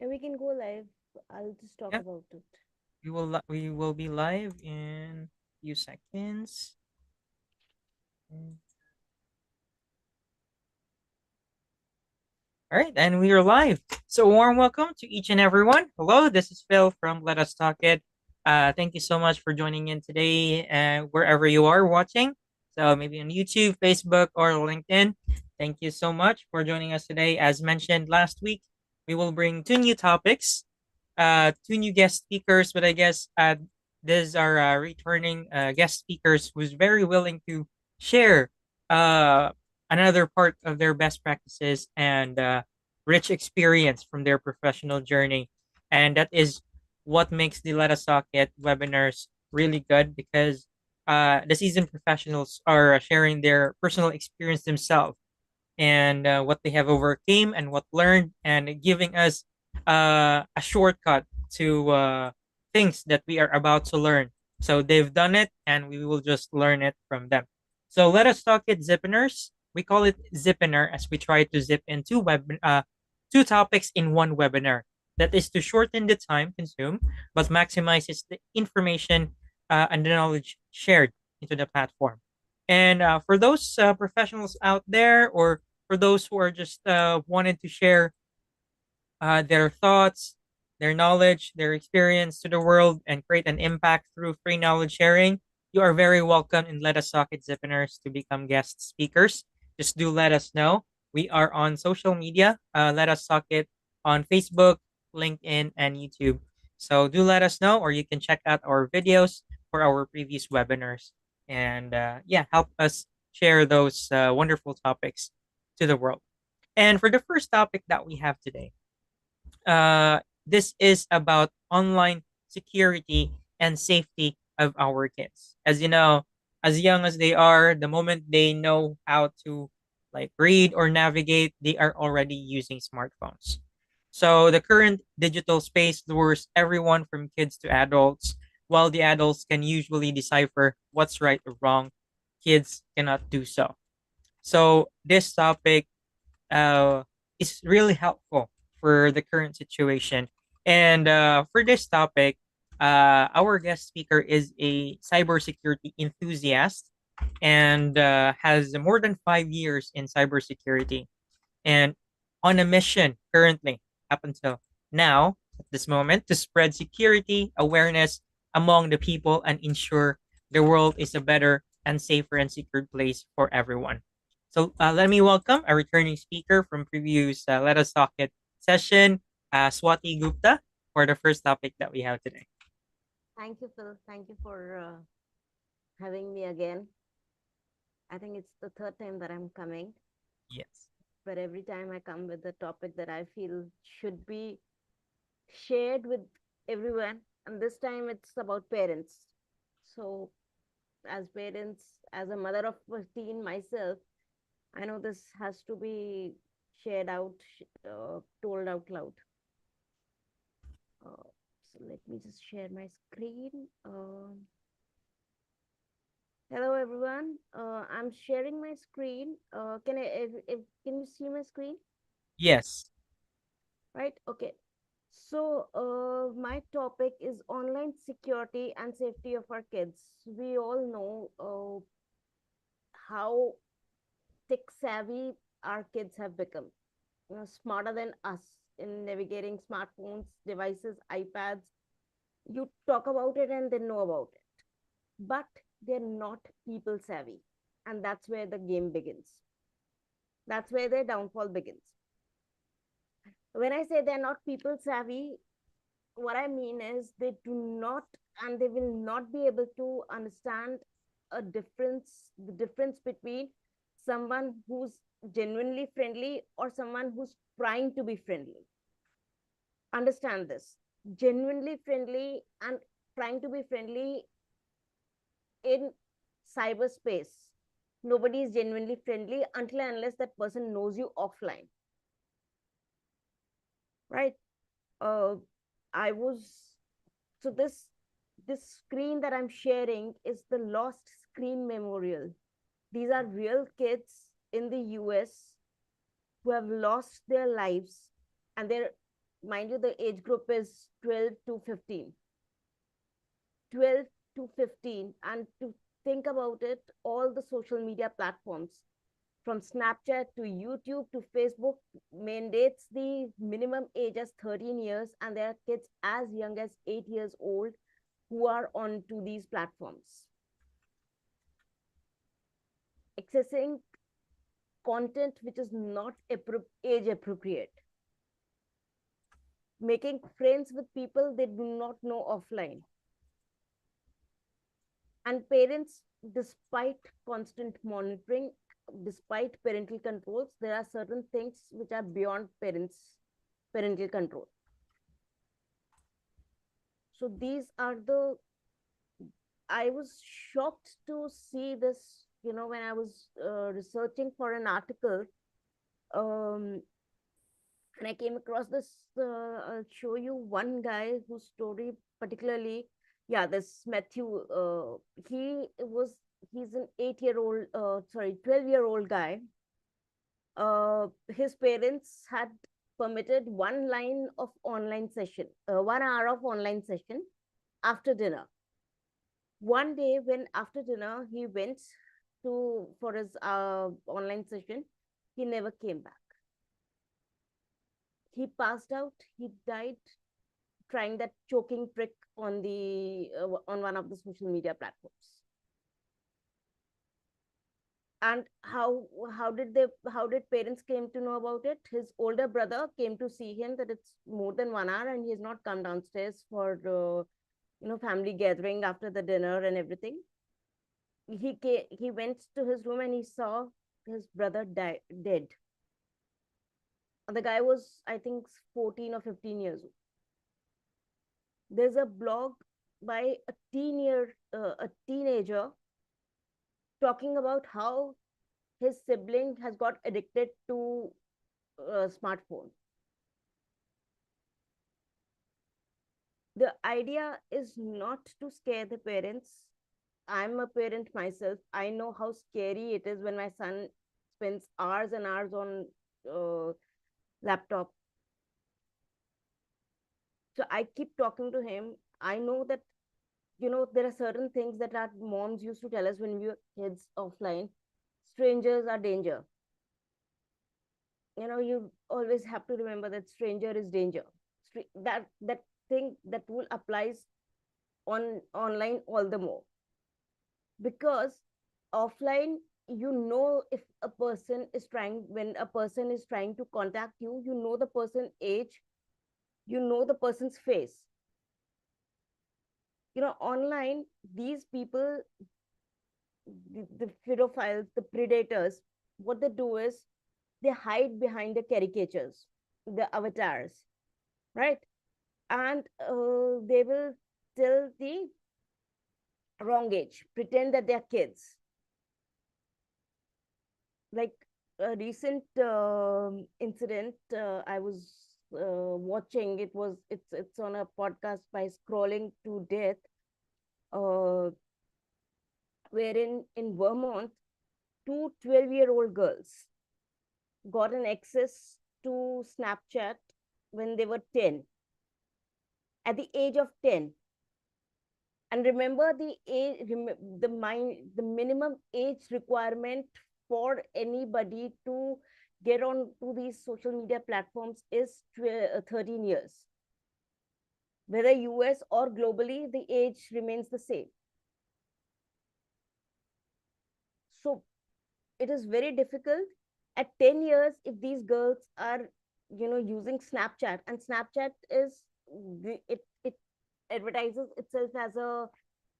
And we can go live. I'll just talk Yeah, about it. we will be live in few seconds. Mm. All right, and we are live. So warm welcome to each and everyone. Hello, this is Phil from Let Us Talk It. Thank you so much for joining in today, wherever you are watching. So maybe on YouTube, Facebook, or LinkedIn. Thank you so much for joining us today. As mentioned last week, we will bring two new topics, two new guest speakers, but I guess these are returning guest speakers who's very willing to share uh, another part of their best practices and rich experience from their professional journey. And that is what makes the Let Us Talk It webinars really good because the seasoned professionals are sharing their personal experience themselves and what they have overcame and what learned and giving us a shortcut to things that we are about to learn. So they've done it and we will just learn it from them. So let us talk it Zipiners. We call it Zipinar as we try to zip in two topics in one webinar. That is to shorten the time consumed, but maximizes the information and the knowledge shared into the platform. And for those professionals out there or for those who are just wanted to share their thoughts, their knowledge, their experience to the world and create an impact through free knowledge sharing, you are very welcome in Let Us Talk It Zippiners to become guest speakers. Just do let us know. We are on social media. Let Us Talk It on Facebook, LinkedIn, and YouTube. So do let us know, or you can check out our videos for our previous webinars. And yeah, help us share those wonderful topics to the world. And for the first topic that we have today, this is about online security and safety of our kids. As you know, as young as they are, the moment they know how to like read or navigate, they are already using smartphones. So the current digital space lures everyone from kids to adults. While the adults can usually decipher what's right or wrong, kids cannot do so. So this topic uh, is really helpful for the current situation. And for this topic, our guest speaker is a cybersecurity enthusiast and has more than 5 years in cybersecurity and on a mission currently up until now at this moment to spread security awareness among the people and ensure the world is a better and safer and secured place for everyone. So let me welcome a returning speaker from previous Let Us Talk It session, Swati Gupta, for the first topic that we have today. Thank you, Phil. Thank you for having me again. I think it's the third time that I'm coming, Yes. but every time I come with a topic that I feel should be shared with everyone. And this time it's about parents. So, as parents, as a mother of a teen myself, I know this has to be shared out, told out loud. Uh, so let me just share my screen. Hello everyone. I'm sharing my screen. Can I? If can you see my screen? Yes. Right. Okay. So my topic is online security and safety of our kids. We all know how tech savvy our kids have become. You know, smarter than us in navigating smartphones, devices, iPads. You talk about it and they know about it, but they're not people savvy, and that's where the game begins. That's where their downfall begins. When I say they're not people savvy, what I mean is they do not and they will not be able to understand the difference between someone who's genuinely friendly or someone who's trying to be friendly. Understand this. Genuinely friendly and trying to be friendly in cyberspace. Nobody is genuinely friendly until and unless that person knows you offline, right? Uh, I was so this screen that I'm sharing is the lost screen memorial. These are real kids in the US who have lost their lives, and they're mind you, the age group is 12 to 15. 12 to 15. And to think about it, all the social media platforms, from Snapchat to YouTube to Facebook, mandates the minimum age as 13 years, and there are kids as young as 8 years old who are onto these platforms, accessing content which is not age appropriate, making friends with people they do not know offline. And parents, despite constant monitoring, despite parental controls, there are certain things which are beyond parents parental control. So these are the, I was shocked to see this, when I was researching for an article. um and I came across this. I'll show you one guy whose story particularly. Yeah, this Matthew. He was. He's an 8-year-old. Sorry, 12-year-old guy. His parents had permitted 1 line of online session, 1 hour of online session after dinner. One day, when after dinner he went to for his online session, he never came back. He passed out. He died trying that choking trick on the on one of the social media platforms. And how did parents came to know about it? His older brother came to see him that it's more than 1 hour and he's not come downstairs for family gathering after the dinner and everything. He went to his room and he saw his brother dead. The guy was, I think, 14 or 15 years old. There's a blog by a teenager talking about how his sibling has got addicted to a smartphone. The idea is not to scare the parents. I'm a parent myself. I know how scary it is when my son spends hours and hours on uh, laptop. So I keep talking to him. I know that there are certain things that our moms used to tell us when we were kids offline. Strangers are danger. You always have to remember that stranger is danger. That thing that will applies on online all the more, because offline, if a person is trying when a person is trying to contact you, the person age, the person's face. Online, these people, the pedophiles, the predators, what they do is they hide behind the caricatures, the avatars, right? And they will tell the wrong age, pretend that they're kids. Like a recent incident, I was watching. It's on a podcast by Scrolling to Death, uh, wherein in Vermont, two 12-year-old girls got an access to Snapchat when they were 10, at the age of 10. And remember, the minimum age requirement for anybody to get on to these social media platforms is 13 years. Whether US or globally, the age remains the same. So it is very difficult at 10 years if these girls are using Snapchat. And Snapchat is it advertises itself as a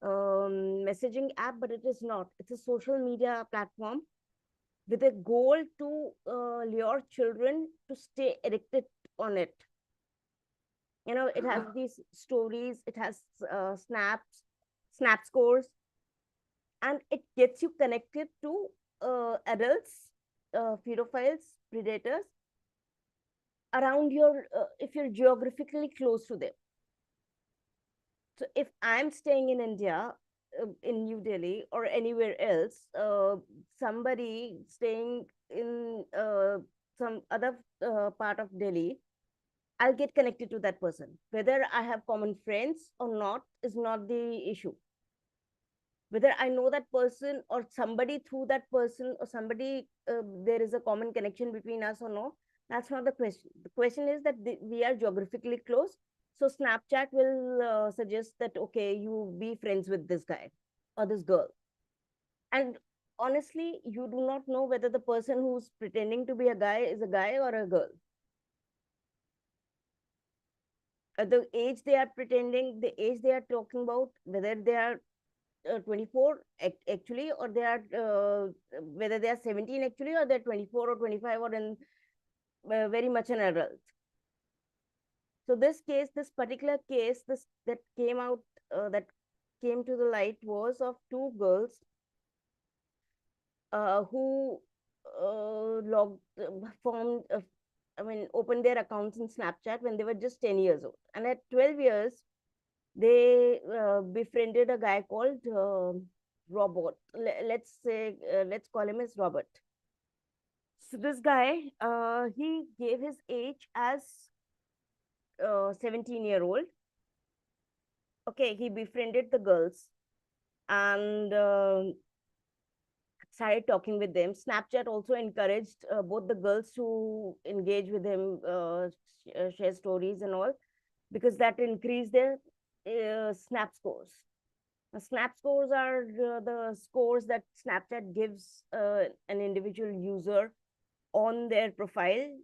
messaging app, but it is not. It's a social media platform with a goal to lure children to stay addicted on it. It has these stories, it has snap scores, and it gets you connected to adults, pedophiles, predators around if you're geographically close to them. So if I'm staying in India, in New Delhi or anywhere else, somebody staying in some other part of Delhi I'll get connected to that person. Whether I have common friends or not is not the issue. Whether I know that person or somebody through that person or somebody, there is a common connection between us or no, that's not the question. The question is that we are geographically close. So Snapchat will suggest that, okay, you be friends with this guy or this girl. And honestly, you do not know whether the person who's pretending to be a guy is a guy or a girl. The age they are pretending, the age they are talking about, whether they are 24 actually, or they are whether they are 17 actually, or they're 24 or 25 or in very much an adult. So this case, this particular case, this that came out, that came to the light was of two girls who logged formed I mean opened their accounts in Snapchat when they were just 10 years old, and at 12 years they befriended a guy called Robert. Let's say, let's call him as Robert. So this guy, he gave his age as 17-year-old. Okay, he befriended the girls and started talking with them. Snapchat also encouraged both the girls to engage with him, share stories and all, because that increased their snap scores. Snap scores are the scores that Snapchat gives an individual user on their profile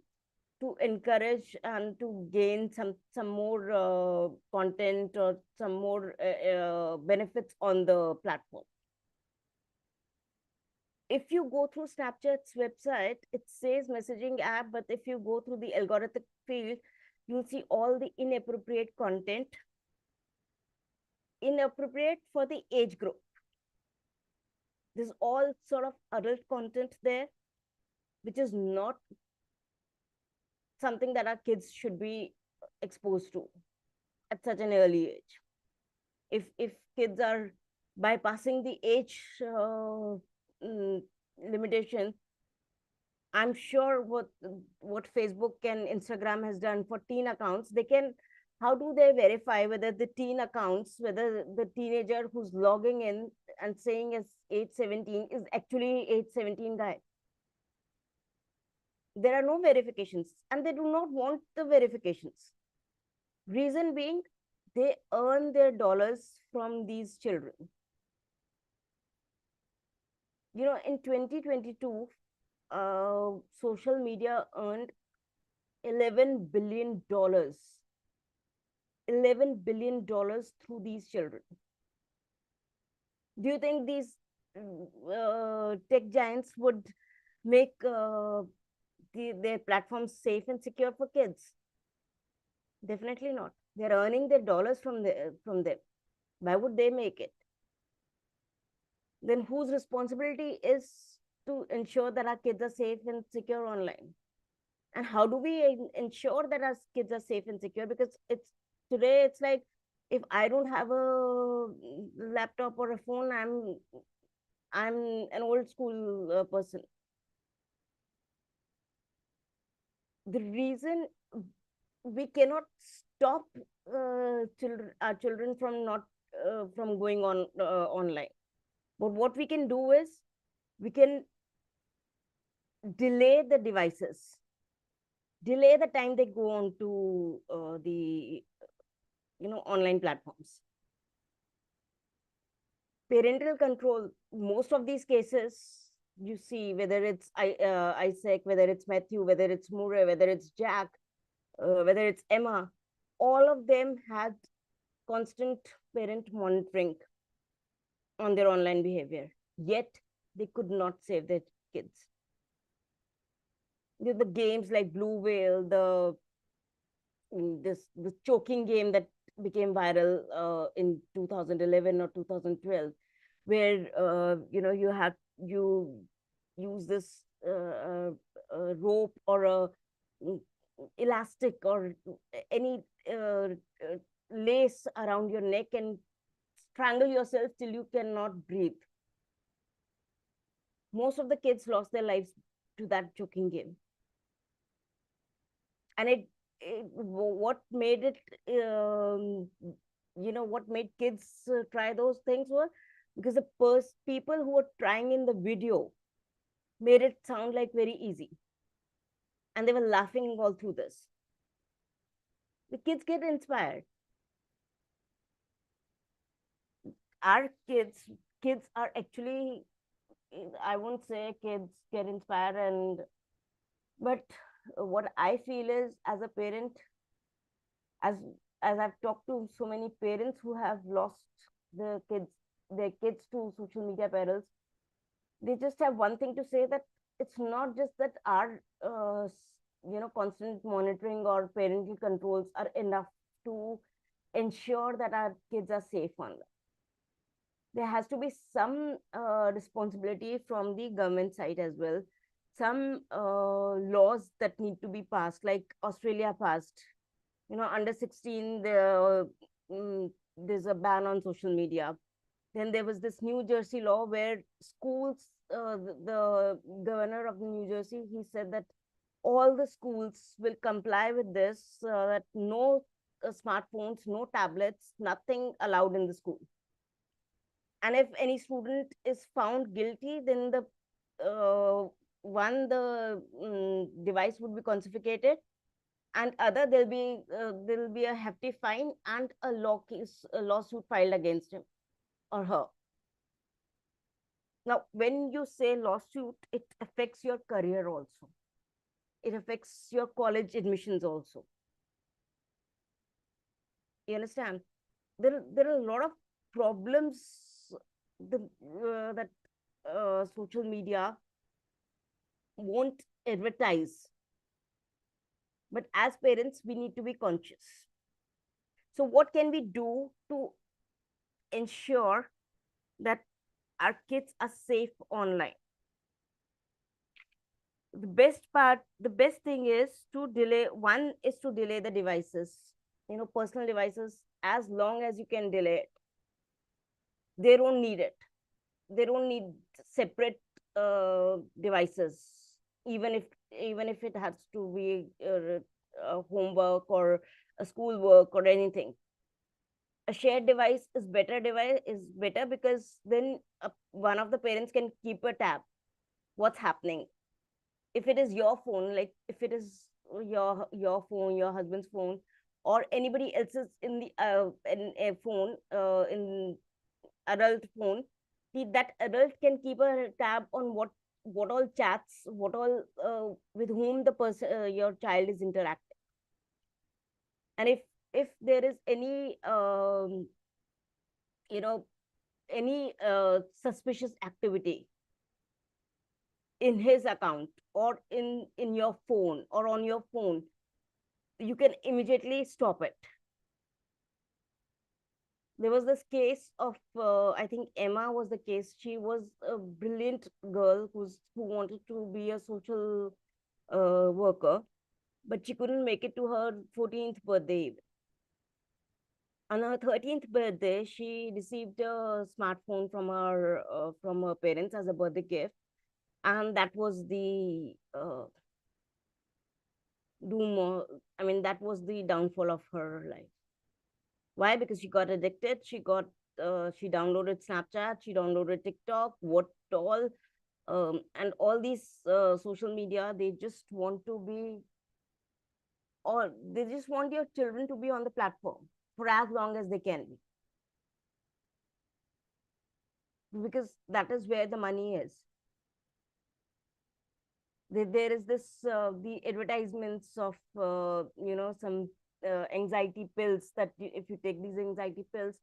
to encourage and to gain some more content or some more benefits on the platform. If you go through Snapchat's website, it says messaging app, but if you go through the algorithmic field, you'll see all the inappropriate content, inappropriate for the age group. There's all sort of adult content there, which is not something that our kids should be exposed to at such an early age. If kids are bypassing the age mm, limitation, I'm sure what Facebook and Instagram has done for teen accounts, they can, how do they verify whether the teen accounts, whether the teenager who's logging in and saying is age 17 is actually age 17 guy? There are no verifications, and they do not want the verifications. Reason being, they earn their dollars from these children. You know, in 2022, social media earned $11 billion, $11 billion through these children. Do you think these tech giants would make their platforms safe and secure for kids? Definitely not. They're earning their dollars from them. Why would they make it? Then whose responsibility is to ensure that our kids are safe and secure online? And how do we ensure that our kids are safe and secure? Because it's today, it's like, if I don't have a laptop or a phone, I'm an old school person. The reason we cannot stop our children from not from going on online, but what we can do is we can delay the devices, delay the time they go on to the online platforms. Parental control, most of these cases, you see, whether it's Isaac, whether it's Matthew, whether it's Murray, whether it's Jack, whether it's Emma, all of them had constant parent monitoring on their online behavior, yet they could not save their kids. The games like Blue Whale, the choking game that became viral in 2011 or 2012, where you use this rope or a mm, elastic or any lace around your neck and strangle yourself till you cannot breathe. Most of the kids lost their lives to that choking game, and what made it, what made kids try those things were because the people who were trying in the video made it sound like very easy, and they were laughing all through this. The kids get inspired. Our kids are actually, I won't say kids get inspired, and but what I feel is, as a parent, as I've talked to so many parents who have lost the kids their kids to social media perils, they just have one thing to say, that it's not just that our constant monitoring or parental controls are enough to ensure that our kids are safe online. There has to be some responsibility from the government side as well, some laws that need to be passed, like Australia passed, under 16 there's a ban on social media. Then there was this New Jersey law where schools, the governor of New Jersey, he said that all the schools will comply with this, that no smartphones, no tablets, nothing allowed in the school. And if any student is found guilty, then the device would be confiscated, and other there'll be a hefty fine and a lawsuit filed against him or her. Now, when you say lawsuit, it affects your career also. It affects your college admissions also. You understand? There are a lot of problems that social media won't advertise. But as parents, we need to be conscious. So, what can we do to ensure that our kids are safe online? The best thing is to delay. One is to delay the devices, personal devices, as long as you can delay it. They don't need it. They don't need separate devices, even if it has to be homework or a school work or anything. A shared device is better, because then one of the parents can keep a tab what's happening. If it is your phone, like if it is your phone, your husband's phone, or anybody else's in a phone, in adult phone, that adult can keep a tab on what all chats, what all with whom the person, your child, is interacting. And if there is any you know suspicious activity in his account, or in your phone, or on your phone, you can immediately stop it. There was this case of, I think Emma was the case. She was a brilliant girl who wanted to be a social worker, but she couldn't make it to her 14th birthday. On her 13th birthday, she received a smartphone from her parents as a birthday gift, and that was the that was the downfall of her life. Why? Because she got addicted. She downloaded Snapchat, she downloaded TikTok, what all, and all these social media. They just want to be, or they just want your children to be on the platform for as long as they can be, because that is where the money is. There is this the advertisements of some anxiety pills, that if you take these anxiety pills,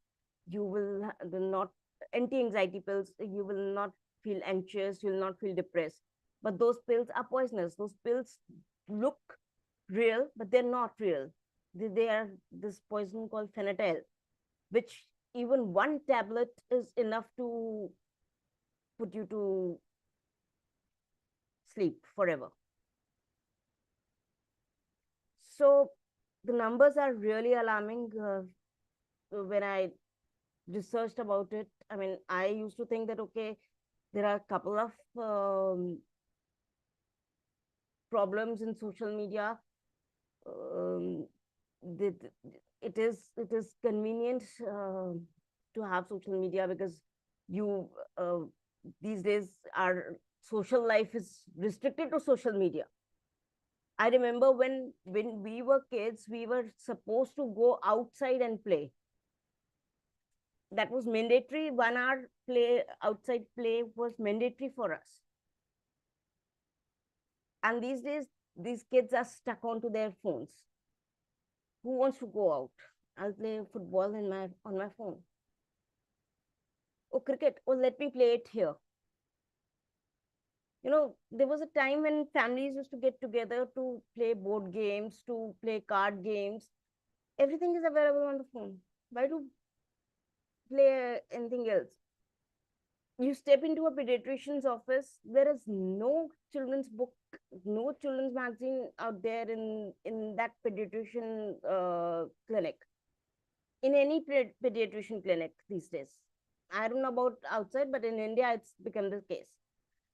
you will not, anti-anxiety pills, you will not feel anxious, you will not feel depressed. But those pills are poisonous. Those pills look real, but they're not real. They are this poison called phenytoin, which even one tablet is enough to put you to sleep forever. So the numbers are really alarming. When I researched about it, I mean, I used to think that, okay, there are a couple of problems in social media, um, the, it is convenient to have social media because you uh, these days our social life is restricted to social media. I remember when we were kids, we were supposed to go outside and play. That was mandatory. 1 hour play, outside play was mandatory for us. And these days, these kids are stuck onto their phones. Who wants to go out? I'll play football in my on my phone. Oh, cricket. Oh, let me play it here. There was a time when families used to get together to play board games, to play card games. Everything is available on the phone. Why do play anything else? You step into a pediatrician's office, there is no children's book, no children's magazine out there in that pediatrician clinic, in any pediatrician clinic these days. I don't know about outside, but in India it's become the case.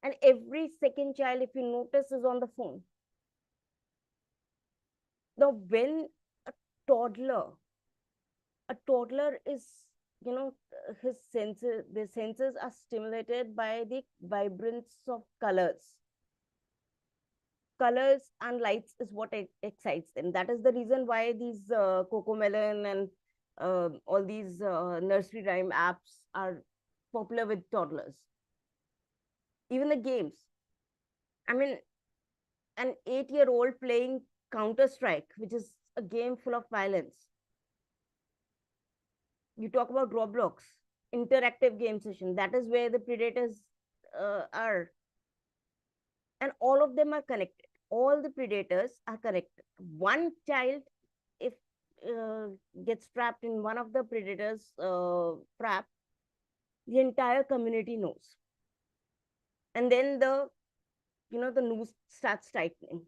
And every second child, if you notice, is on the phone. Now when a toddler a toddler is, his senses the senses are stimulated by the vibrance of colors and lights is what excites them. That is the reason why these Coco Melon and all these nursery rhyme apps are popular with toddlers. Even the games. I mean, an 8-year-old playing Counter Strike, which is a game full of violence. You talk about Roblox, interactive game session. That is where the predators are, and all of them are connected. All the predators are connected. One child, if uh, gets trapped in one of the predators' trap, the entire community knows, and then the noose starts tightening,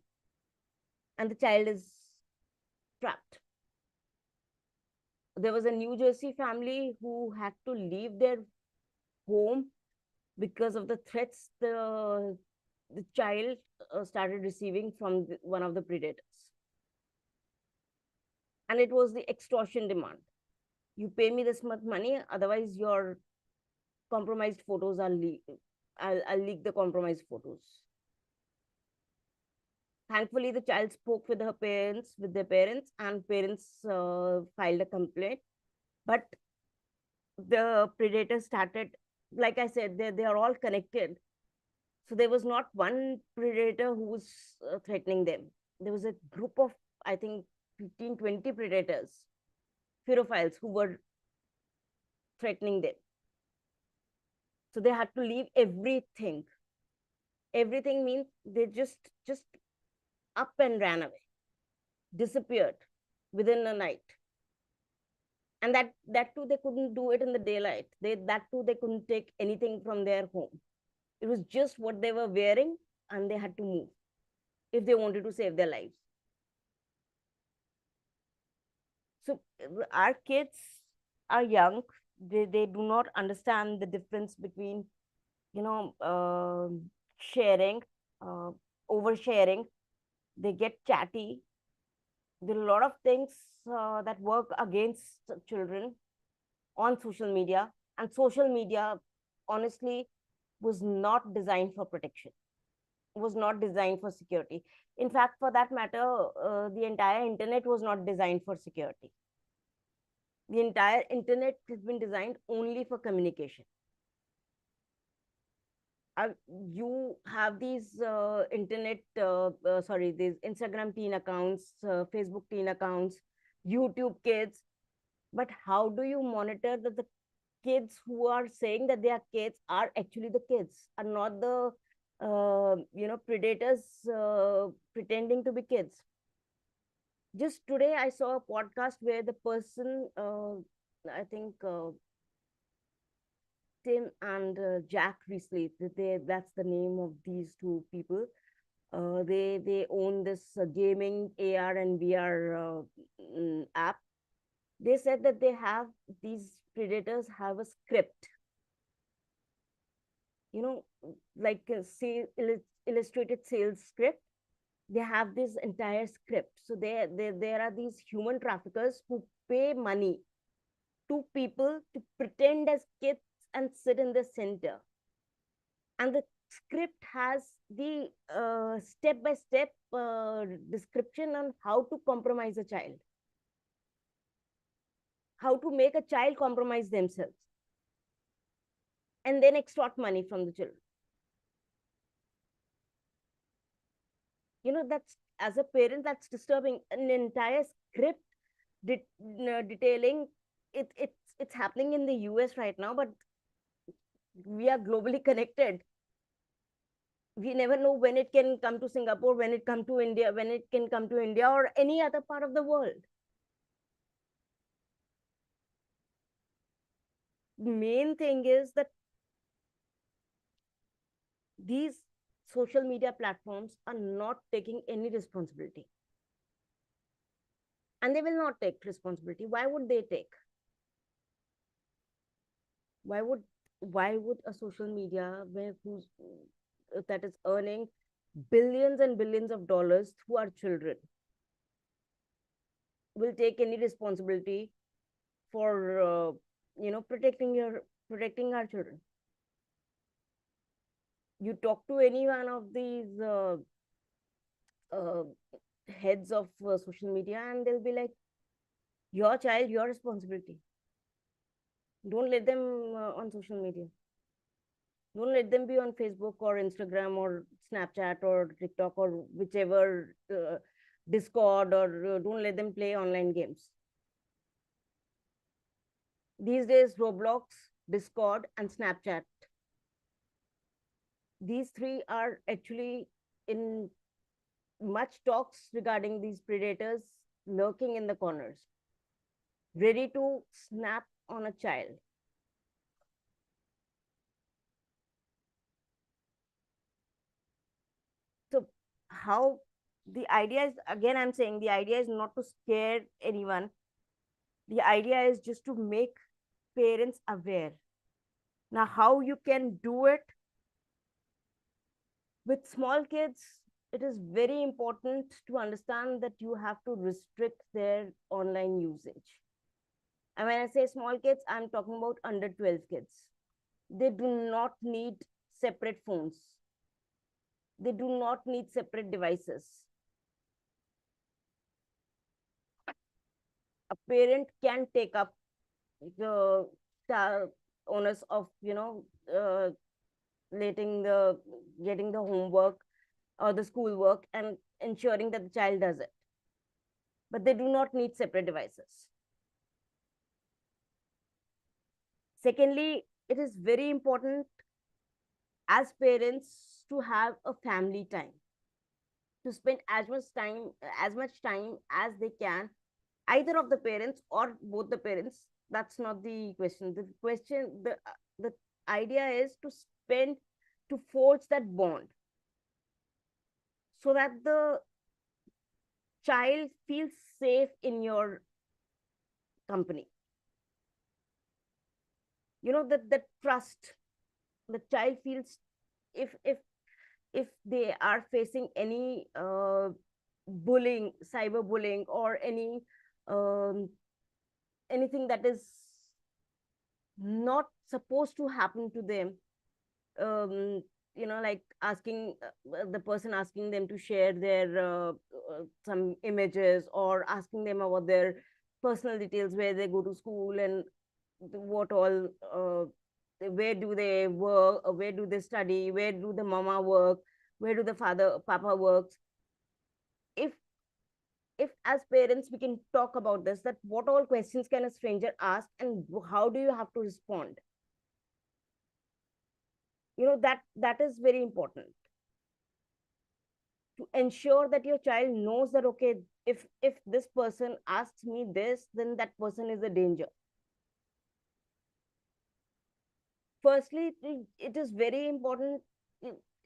and the child is trapped. There was a New Jersey family who had to leave their home because of the threats the child started receiving from one of the predators. And it was the extortion demand. You pay me this much money, otherwise your compromised photos are I'll leak the compromised photos. Thankfully, the child spoke with their parents, and parents filed a complaint. But the predator started, like I said, they are all connected. So there was not one predator who was threatening them. There was a group of, I think, 15, 20 predators, ferophiles, who were threatening them. So they had to leave everything. Everything means they just up and ran away, disappeared within a night. And that too, they couldn't do it in the daylight. That too, they couldn't take anything from their home. It was just what they were wearing, and they had to move if they wanted to save their lives. So our kids are young. They do not understand the difference between, you know, sharing, uh, oversharing. They get chatty. There are a lot of things that work against children on social media. And social media, honestly, was not designed for protection, was not designed for security. In fact, for that matter, the entire internet was not designed for security. The entire internet has been designed only for communication. You have these these Instagram teen accounts, Facebook teen accounts, YouTube kids. But how do you monitor that the kids who are saying that they are kids are actually the kids, are not the predators pretending to be kids? Just today, I saw a podcast where the person, I think Tim and Jack Risley, that's the name of these two people. They own this gaming AR and VR app. They said that these predators have a script, you know, like a illustrated sales script. They have this entire script. So there are these human traffickers who pay money to people to pretend as kids and sit in the center. And the script has the step by step description on how to compromise a child, how to make a child compromise themselves, and then extort money from the children. That's, as a parent, that's disturbing. An entire script detailing it. It's happening in the US right now, but we are globally connected. We never know when it can come to Singapore, when it come to India, when it can come to India or any other part of the world. The main thing is that these social media platforms are not taking any responsibility, and they will not take responsibility. Why would they take? Why would why would a social media where who's that is earning billions and billions of dollars through our children will take any responsibility for protecting our children? You talk to any one of these uh, heads of social media, and they'll be like, your child, your responsibility. Don't let them on social media. Don't let them be on Facebook or Instagram or Snapchat or TikTok or whichever, Discord, or don't let them play online games. These days, Roblox, Discord, and Snapchat, these three are actually in much talks regarding these predators lurking in the corners, ready to snap on a child. So, how the idea is, again, I'm saying the idea is not to scare anyone. The idea is just to make parents aware. Now, how you can do it with small kids, it is very important to understand that you have to restrict their online usage. And when I say small kids, I'm talking about under 12 kids. They do not need separate phones, they do not need separate devices. A parent can take up the onus of, letting the getting the homework or the schoolwork and ensuring that the child does it, but they do not need separate devices. Secondly, it is very important as parents to have a family time, to spend as much time as they can, either of the parents or both the parents. That's not the question. The idea is to spend, to forge that bond, so that the child feels safe in your company. That trust, the child feels, if they are facing any bullying, cyberbullying, or um, anything that is not supposed to happen to them, like asking the person asking them to share their some images, or asking them about their personal details, where they go to school and what all, where do they work, where do they study, where do the mama work, where do the father papa works. If if as parents we can talk about this, that what all questions can a stranger ask and how do you have to respond, that is very important, to ensure that your child knows that, okay, if this person asks me this, then that person is a danger. Firstly, it is very important.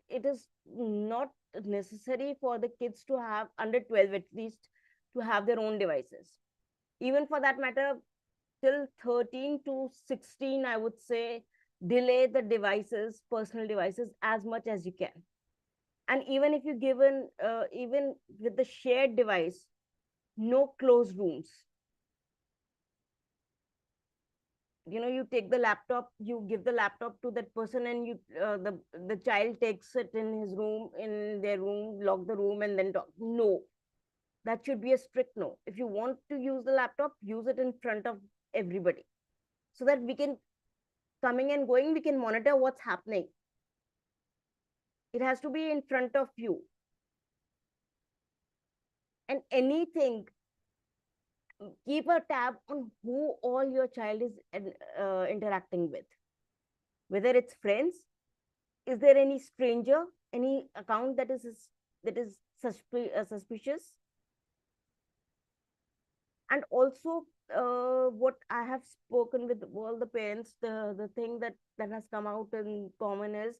It is not necessary for the kids to have, under 12 at least, to have their own devices. Even for that matter, till 13 to 16, I would say, delay the devices, personal devices, as much as you can. And even if you given even with the shared device, no closed rooms. You take the laptop, you give the laptop to that person, and the child takes it in his room, in their room, lock the room, and then talk. No, that should be a strict no. If you want to use the laptop, use it in front of everybody, so that we can, coming and going, we can monitor what's happening. It has to be in front of you. And anything, keep a tab on who all your child is interacting with, whether it's friends. Is there any stranger, any account that is suspicious? And also, what I have spoken with all the parents, the thing that has come out in common is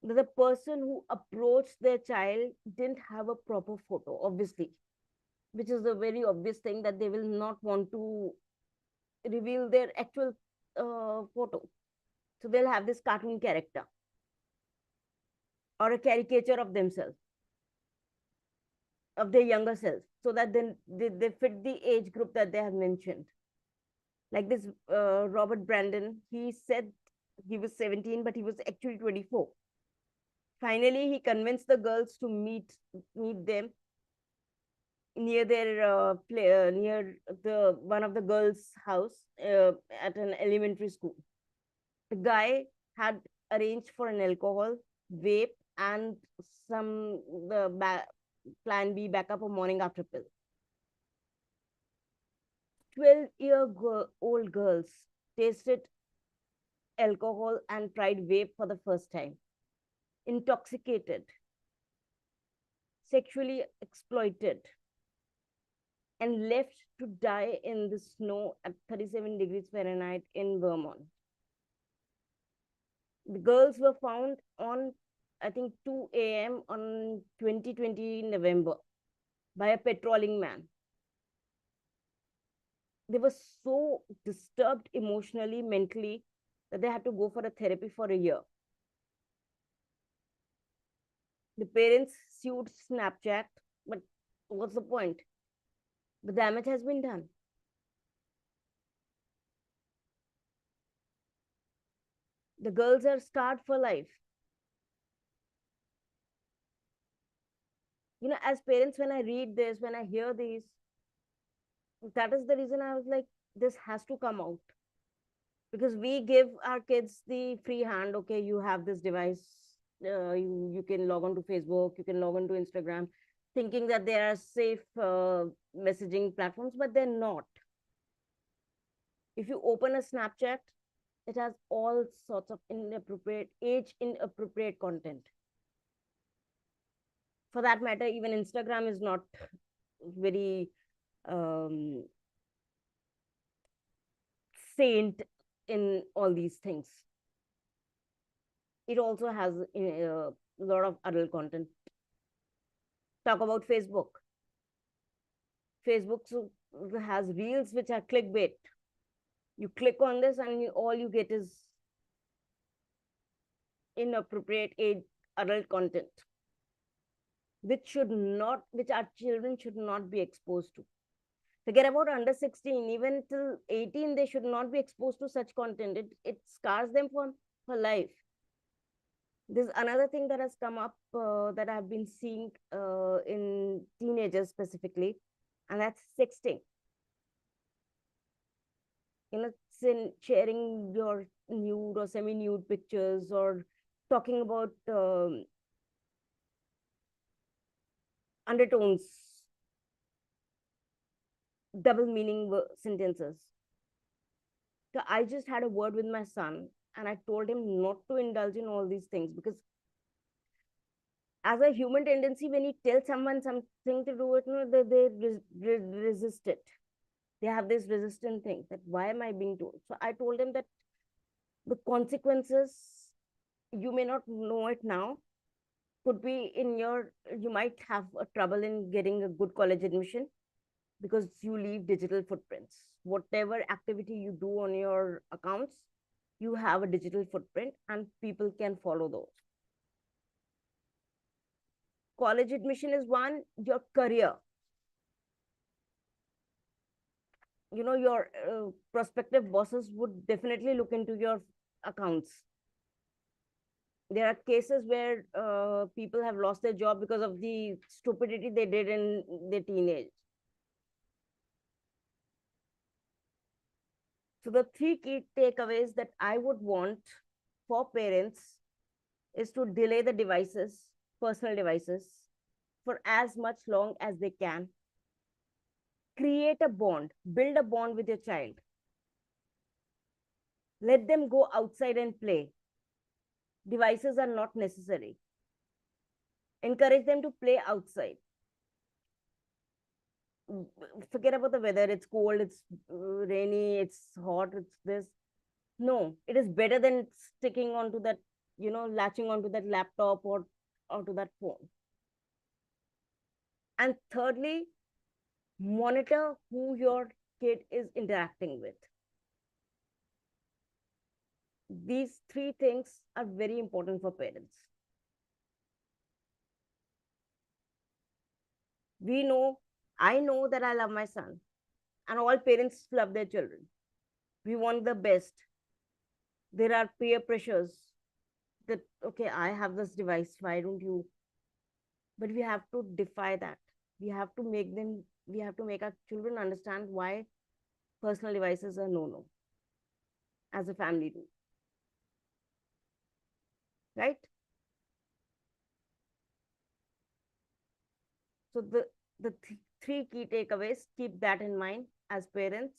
that the person who approached their child didn't have a proper photo, obviously, which is a very obvious thing, that they will not want to reveal their actual photo. So they'll have this cartoon character or a caricature of themselves, of their younger selves, so that then they fit the age group that they have mentioned. Like this Robert Brandon, he said he was 17, but he was actually 24. Finally, he convinced the girls to meet them near their near the one of the girls' house at an elementary school. The guy had arranged for an alcohol, vape, and some plan B backup of morning after pill. 12-year-old girls tasted alcohol and tried vape for the first time, intoxicated, sexually exploited, and left to die in the snow at 37 degrees Fahrenheit in Vermont. The girls were found on, I think, 2 a.m. on 2020 November by a patrolling man. They were so disturbed emotionally, mentally, that they had to go for a therapy for a year. The parents sued Snapchat, but what's the point? The damage has been done. The girls are scarred for life. As parents, when I read this, when I hear these, that is the reason I was like, this has to come out. Because we give our kids the free hand. Okay, you have this device, you can log on to Facebook, you can log on to Instagram, thinking that they are safe messaging platforms, but they're not. If you open a Snapchat, it has all sorts of age inappropriate content. For that matter, even Instagram is not very um, saint in all these things. It also has a lot of adult content. Talk about Facebook. Facebook has reels which are clickbait. You click on this, and all you get is inappropriate age adult content, which our children should not be exposed to. Forget about under 16, even till 18, they should not be exposed to such content. It scars them for life. There's another thing that has come up that I've been seeing in teenagers specifically, and that's sexting. Sharing your nude or semi-nude pictures, or talking about undertones, double meaning sentences. So I just had a word with my son, and I told him not to indulge in all these things, because as a human tendency, when you tell someone something to do it, they resist it. They have this resistant thing, that why am I being told? So I told him that the consequences, you may not know it now, could be you might have a trouble in getting a good college admission, because you leave digital footprints. Whatever activity you do on your accounts, you have a digital footprint, and people can follow those. college admission is one, your career, your prospective bosses would definitely look into your accounts. There are cases where people have lost their job because of the stupidity they did in their teenage. So the three key takeaways that I would want for parents is to delay the devices, personal devices, for as much long as they can. Create a bond, build a bond with your child. Let them go outside and play. Devices are not necessary. Encourage them to play outside. Forget about the weather. It's cold, it's rainy, it's hot, it's this. No, it is better than sticking onto that, latching onto that laptop or onto that phone. And thirdly, monitor who your kid is interacting with. These three things are very important for parents. We know, I know that I love my son, and all parents love their children. We want the best. There are peer pressures that, okay, I have this device, why don't you? But we have to defy that. We have to make our children understand why personal devices are no no as a family do, right? So the three key takeaways, keep that in mind as parents,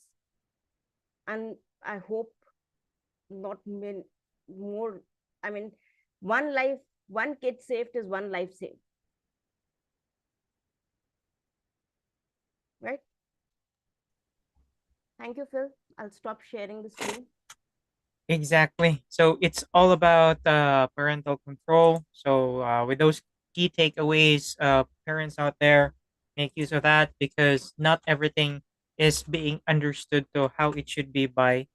and I hope not more. I mean, one life, one kid saved is one life saved, right? Thank you, Phil. I'll stop sharing the screen. Exactly. So it's all about parental control. So with those key takeaways, parents out there, make use of that because not everything is being understood to how it should be by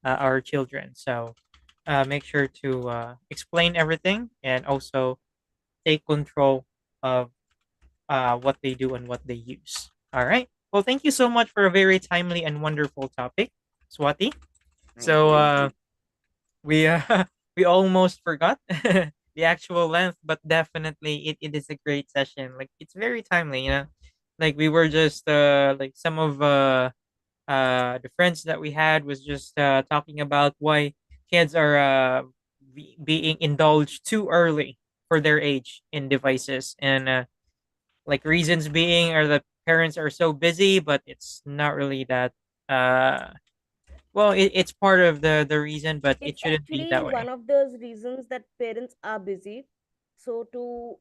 our children. So make sure to explain everything and also take control of what they do and what they use. All right. Well, thank you so much for a very timely and wonderful topic, Swati. Thank So you. we we almost forgot the actual length, but definitely it is a great session. Like it's very timely, you know. Like we were just like some of the friends that we had was just talking about why kids are being indulged too early for their age in devices and like reasons being are that parents are so busy, but it's not really that uh well it's part of the reason, but it It's shouldn't be actually that way. one of those reasons that parents are busy. So to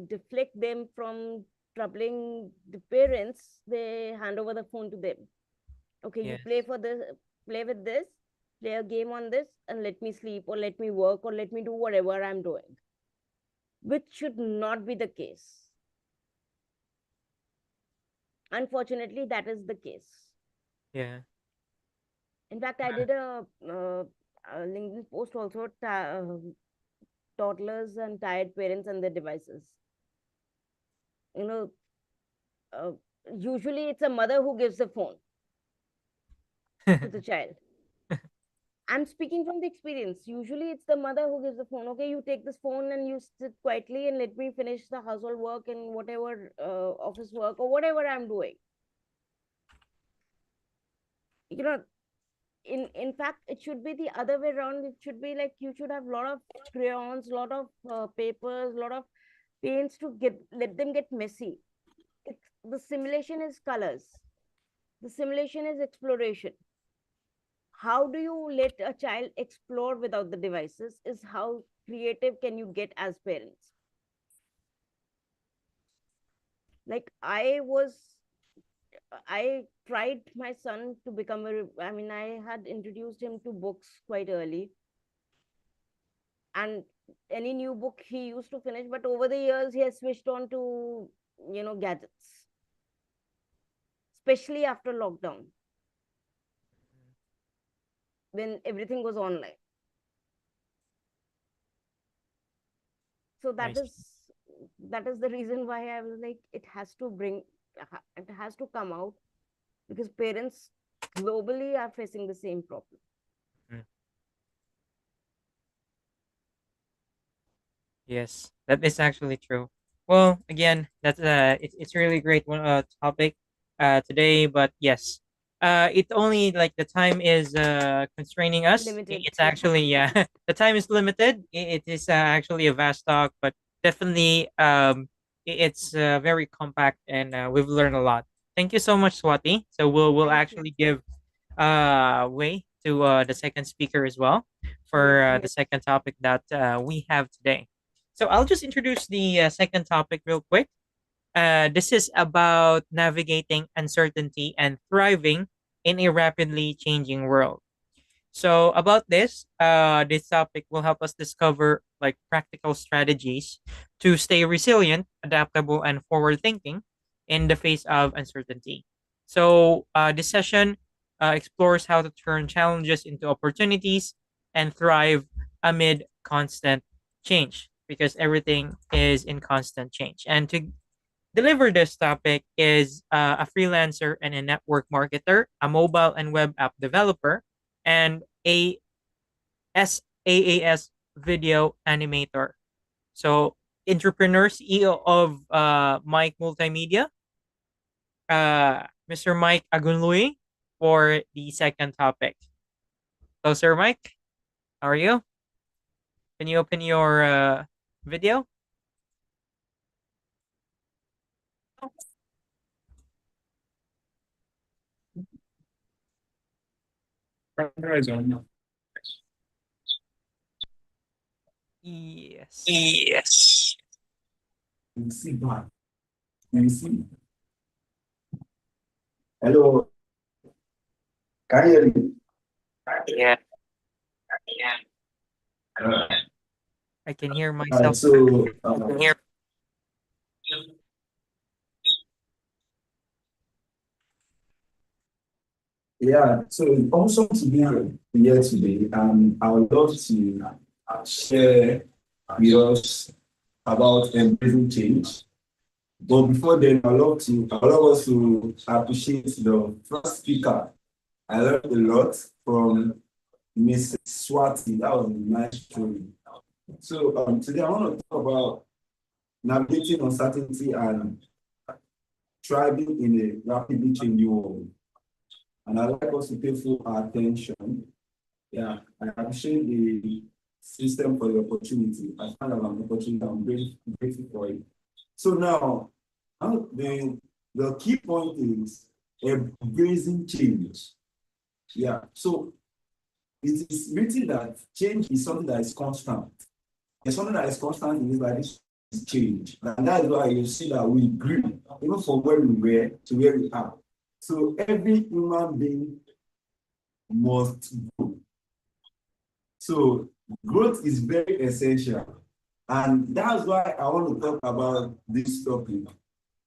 deflect them from troubling the parents, they hand over the phone to them. Okay, you play Yes. for this, play with this, play a game on this, and let me sleep or let me work or let me do whatever I'm doing, which should not be the case. Unfortunately, that is the case. Yeah. In fact, I did a LinkedIn post also, toddlers and tired parents and their devices. You know, uh, usually it's a mother who gives the phone to the child. I'm speaking from the experience. Usually it's the mother who gives the phone. Okay, you take this phone and you sit quietly and let me finish the household work and whatever office work or whatever I'm doing. You know, in fact, it should be the other way around. It should be like you should have a lot of crayons, lot of papers, lot of paints to get let them get messy. The simulation is colors. The simulation is exploration. How do you let a child explore without the devices is how creative can you get as parents. Like I tried my son to become I mean, I had introduced him to books quite early, and any new book he used to finish, but over the years he has switched on to gadgets, especially after lockdown when everything was online. So I that is see. that is the reason why I was like, it has to come out, because parents globally are facing the same problem. Mm. Yes, that is actually true. Well, again, that's it's really great one topic today, but yes, it only like the time is constraining us. Limited, It's yeah. actually yeah, the time is limited. It is actually a vast talk, but definitely it's very compact, and we've learned a lot. Thank you so much, Swati. So we'll Thank you. actually give way to the second speaker as well for Yes. the second topic that we have today. So I'll just introduce the second topic real quick. This is about navigating uncertainty and thriving in a rapidly changing world. So about this topic will help us discover like practical strategies to stay resilient, adaptable, and forward thinking in the face of uncertainty. So this session explores how to turn challenges into opportunities and thrive amid constant change, because everything is in constant change. And to deliver this topic is a freelancer and a network marketer, a mobile and web app developer, and a SaaS video animator. So, entrepreneur CEO of Mike Multimedia, Mr. Mike Agunlui, for the second topic. So, Sir Mike, how are you? Can you open your video? Yes. Yes. You see, man. You see. Hello, can you hear me? Yeah, Yeah. I can hear All right, myself. so Here. yeah, so it's awesome to be here today. I would love to share with us about embracing change. But before then, I love us to appreciate the first speaker. I learned a lot from Miss Swati. That was a nice story. So today I want to talk about navigating uncertainty and thriving in a rapidly changing world. And I'd like us to pay full attention. Yeah, I appreciate the system for the opportunity. I find that an opportunity. I'm grateful for it. So now, the key point is embracing change. Yeah, so it is written that change is something that is constant. And something that is constant is like this is change. And that is why you see that we grew, even from where we were to where we are. So every human being must grow. So growth is very essential. And that's why I want to talk about this topic.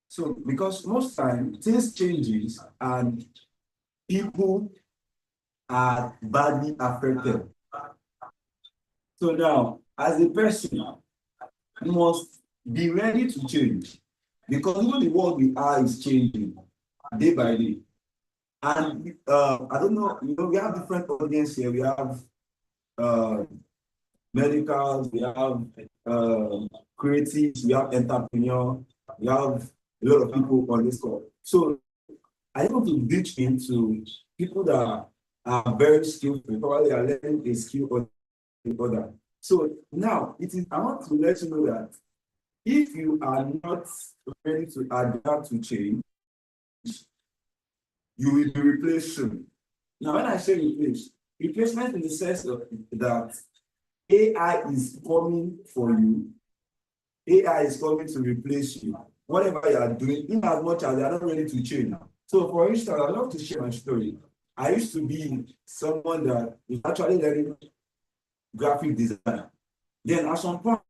So because most time things changes and people are badly affected. So now, as a person, you must be ready to change because even the world we are is changing day by day. And I don't know, we have different audience here. We have uh, medicals, we have creatives, we have entrepreneurs, we have a lot of people on this call. So I want to reach into people that are very skillful, probably are learning a skill or the other. So now I want to let you know that if you are not ready to adapt to change, you will be replaced soon. Now, when I say replacement in the sense of that AI is coming for you, AI is coming to replace you. Whatever you are doing, in as much as they are not ready to change. So, for instance, I love to share my story. I used to be someone that is actually learning graphic design. Then, at some point,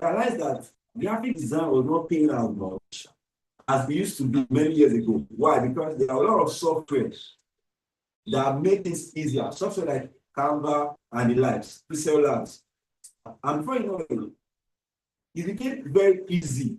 I realized that graphic design was not paying as much as it used to be many years ago. Why? Because there are a lot of software that make things easier. Software like Canva and the likes, Pixel Labs. And before you know it, it became very easy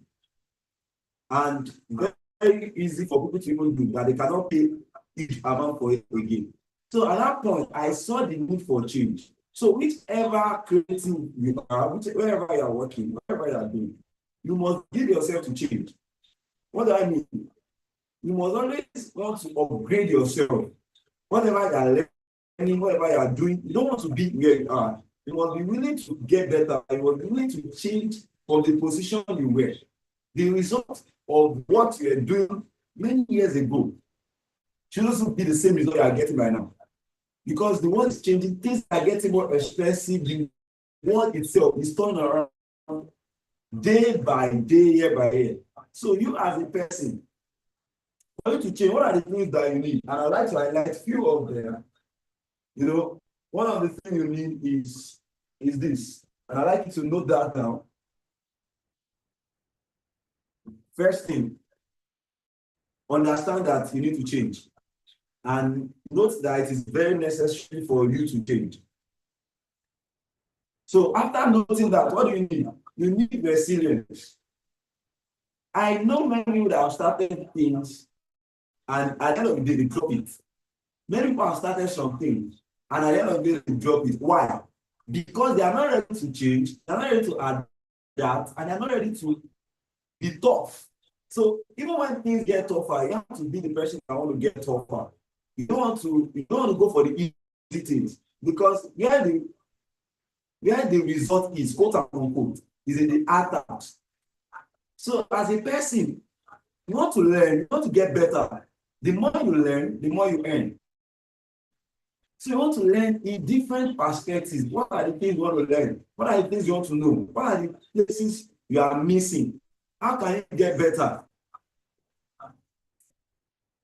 and very easy for people to even do that they cannot pay each amount for it again. So at that point, I saw the need for change. So whichever creative you are, wherever you are working, whatever you are doing, you must give yourself to change. What do I mean? You must always want to upgrade yourself. Whatever you are learning, whatever you are doing, you don't want to be where you are. You must be willing to get better. You must be willing to change from the position you were. The result of what you are doing many years ago should also be the same result you are getting right now. Because the world is changing, things are getting more expensive. The world itself is turning around day by day, year by year. So you as a person, for you to change, what are the things that you need? And I'd like to highlight a few of them. You know, one of the things you need is this. And I'd like you to note that down. First thing, understand that you need to change. And note that it is very necessary for you to change. So after noting that, what do you need? You need resilience. I know many people that have started things and at the end of the day, they drop it. Many people have started some things and at the end of the day, they drop it. Why? Because they are not ready to change, they are not ready to adapt, and they are not ready to be tough. So even when things get tougher, you have to be the person that want to get tougher. You don't want to go for the easy things, because where the result is, quote unquote, is in the attacks. So as a person, you want to learn, you want to get better. The more you learn, the more you earn. So you want to learn in different perspectives. What are the things you want to learn? What are the things you want to know? What are the places you are missing? How can you get better?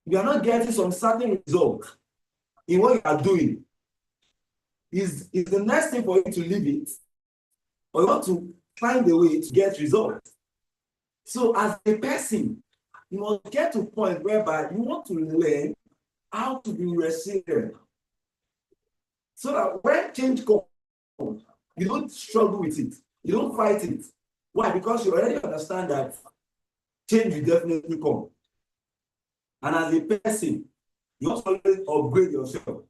You are not getting some certain result in what you are doing. Is the next thing for you to leave it, or you want to find a way to get results? So as a person, you must get to a point whereby you want to learn how to be resilient, so that when change comes, you don't struggle with it, you don't fight it. Why? Because you already understand that change will definitely come. And as a person, you also always upgrade yourself.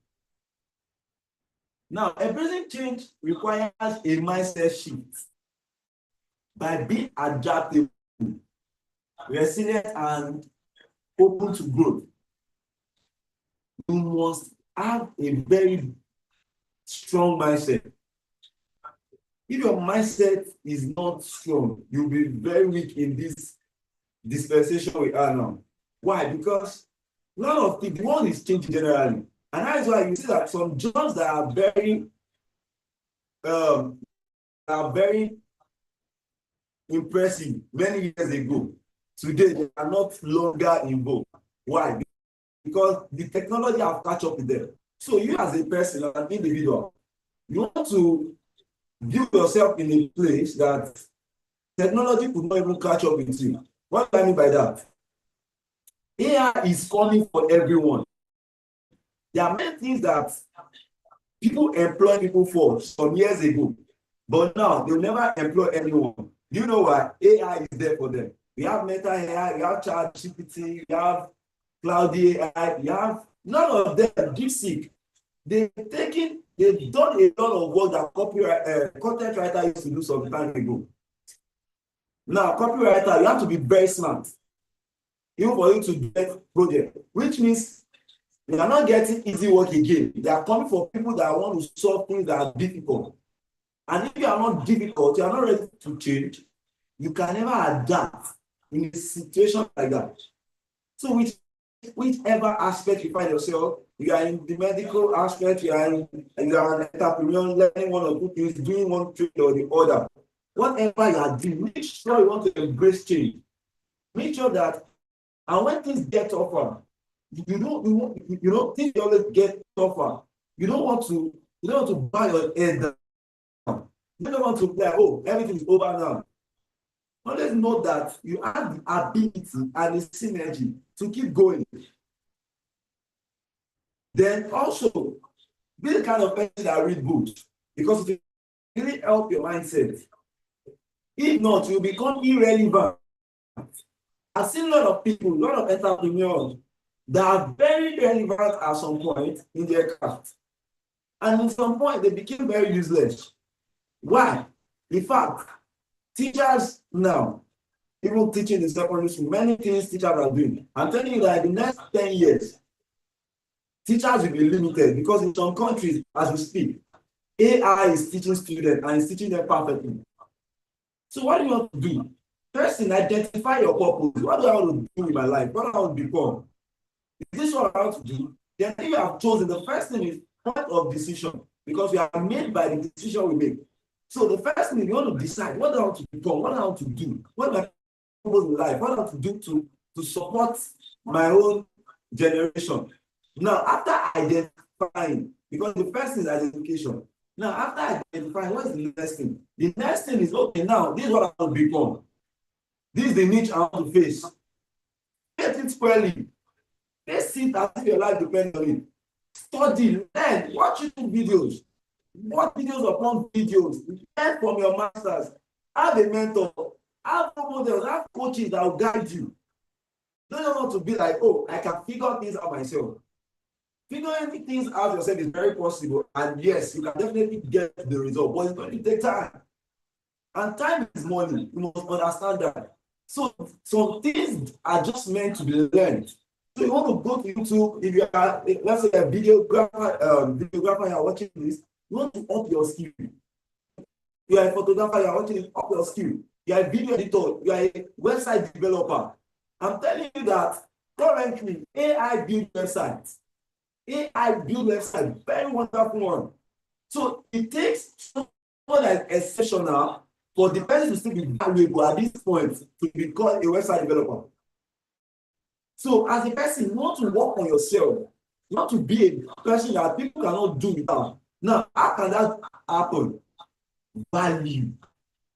Now, embracing change requires a mindset shift by being adaptable, resilient, and open to growth. You must have a very strong mindset. If your mindset is not strong, you'll be very weak in this dispensation we are now. Why? Because a lot of the world is changing generally. And that's why you see that some jobs that are very impressive many years ago, today they are not longer in vogue. Why? Because the technology have catch up with them. So you as a person, as an individual, you want to view yourself in a place that technology could not even catch up with you. What do I mean by that? AI is coming for everyone. There are many things that people employ people for some years ago, but now they'll never employ anyone. Do you know why? AI is there for them. We have Meta AI, we have ChatGPT, we have Cloud AI, we have none of them DeepSeek. They've done a lot of work that content writer used to do some time ago. Now, copywriter, you have to be very smart, even for you to get project, which means they are not getting easy work again. They are coming for people that want to solve things that are difficult. And if you are not difficult, you are not ready to change, you can never adapt in a situation like that. So whichever aspect you find yourself, you are in the medical aspect, you are an entrepreneur, learning one or two things, doing one trade or the other. Whatever you are doing, make sure you want to embrace change. Make sure that, and when things get tougher, things always get tougher. You don't want to buy your head down. You don't want to be like, oh, everything is over now. Always know that you have the ability and the synergy to keep going. Then also be the kind of person that read books, because it will really help your mindset. If not, you become irrelevant. I've seen a lot of people, a lot of entrepreneurs that are very relevant at some point in their craft. And at some point, they became very useless. Why? In fact, teachers now, even teaching in secondary school, many things teachers are doing. I'm telling you that in the next 10 years, teachers will be limited because in some countries, as we speak, AI is teaching students and is teaching them perfectly. So what do you want to do? First thing, identify your purpose. What do I want to do in my life? What do I want to become? Is this what I want to do? Then if you have chosen, the first thing is point of decision, because we are made by the decision we make. So the first thing you want to decide, what do I want to become? What do I want to do? What am I purpose in life? What do I want to do to support my own generation? Now, after identifying, because the first thing is identification. Now, after identifying, what is the next thing? The next thing is, okay, now, this is what I want to become. This is the niche I want to face. Get it squarely. Face it as if your life depends on it. Study, learn, watch YouTube videos. Watch videos upon videos. Learn from your masters. Have a mentor. Have role models. Have coaches that will guide you. Don't want to be like, oh, I can figure things out myself. Figuring things out yourself is very possible. And yes, you can definitely get the result, but it's going to take time. And time is money. You must understand that. So some things are just meant to be learned. So you want to go to YouTube, if you are, let's say a videographer, you are watching this, you want to up your skill. You are a photographer, you are watching it, up your skill. You are a video editor, you are a website developer. I'm telling you that currently AI build websites. AI build websites, very wonderful one. So it takes someone that is exceptional for the person to still be valuable at this point to be called a website developer. So as a person, you want to work on yourself. You want to be a person that people cannot do without. Now, how can that happen? Value.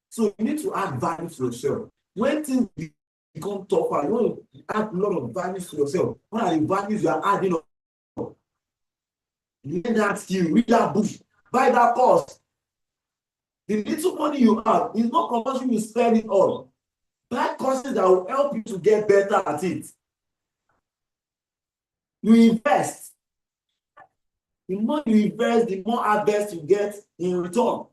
So you need to add value to yourself. When things become tougher, you want to add a lot of values to yourself. What are the values you are adding up? Learn that skill, read that book, buy that course. The little money you have is not compulsory you spend it all. Buy courses that will help you to get better at it. You invest. The more you invest, the more harvest you get in return.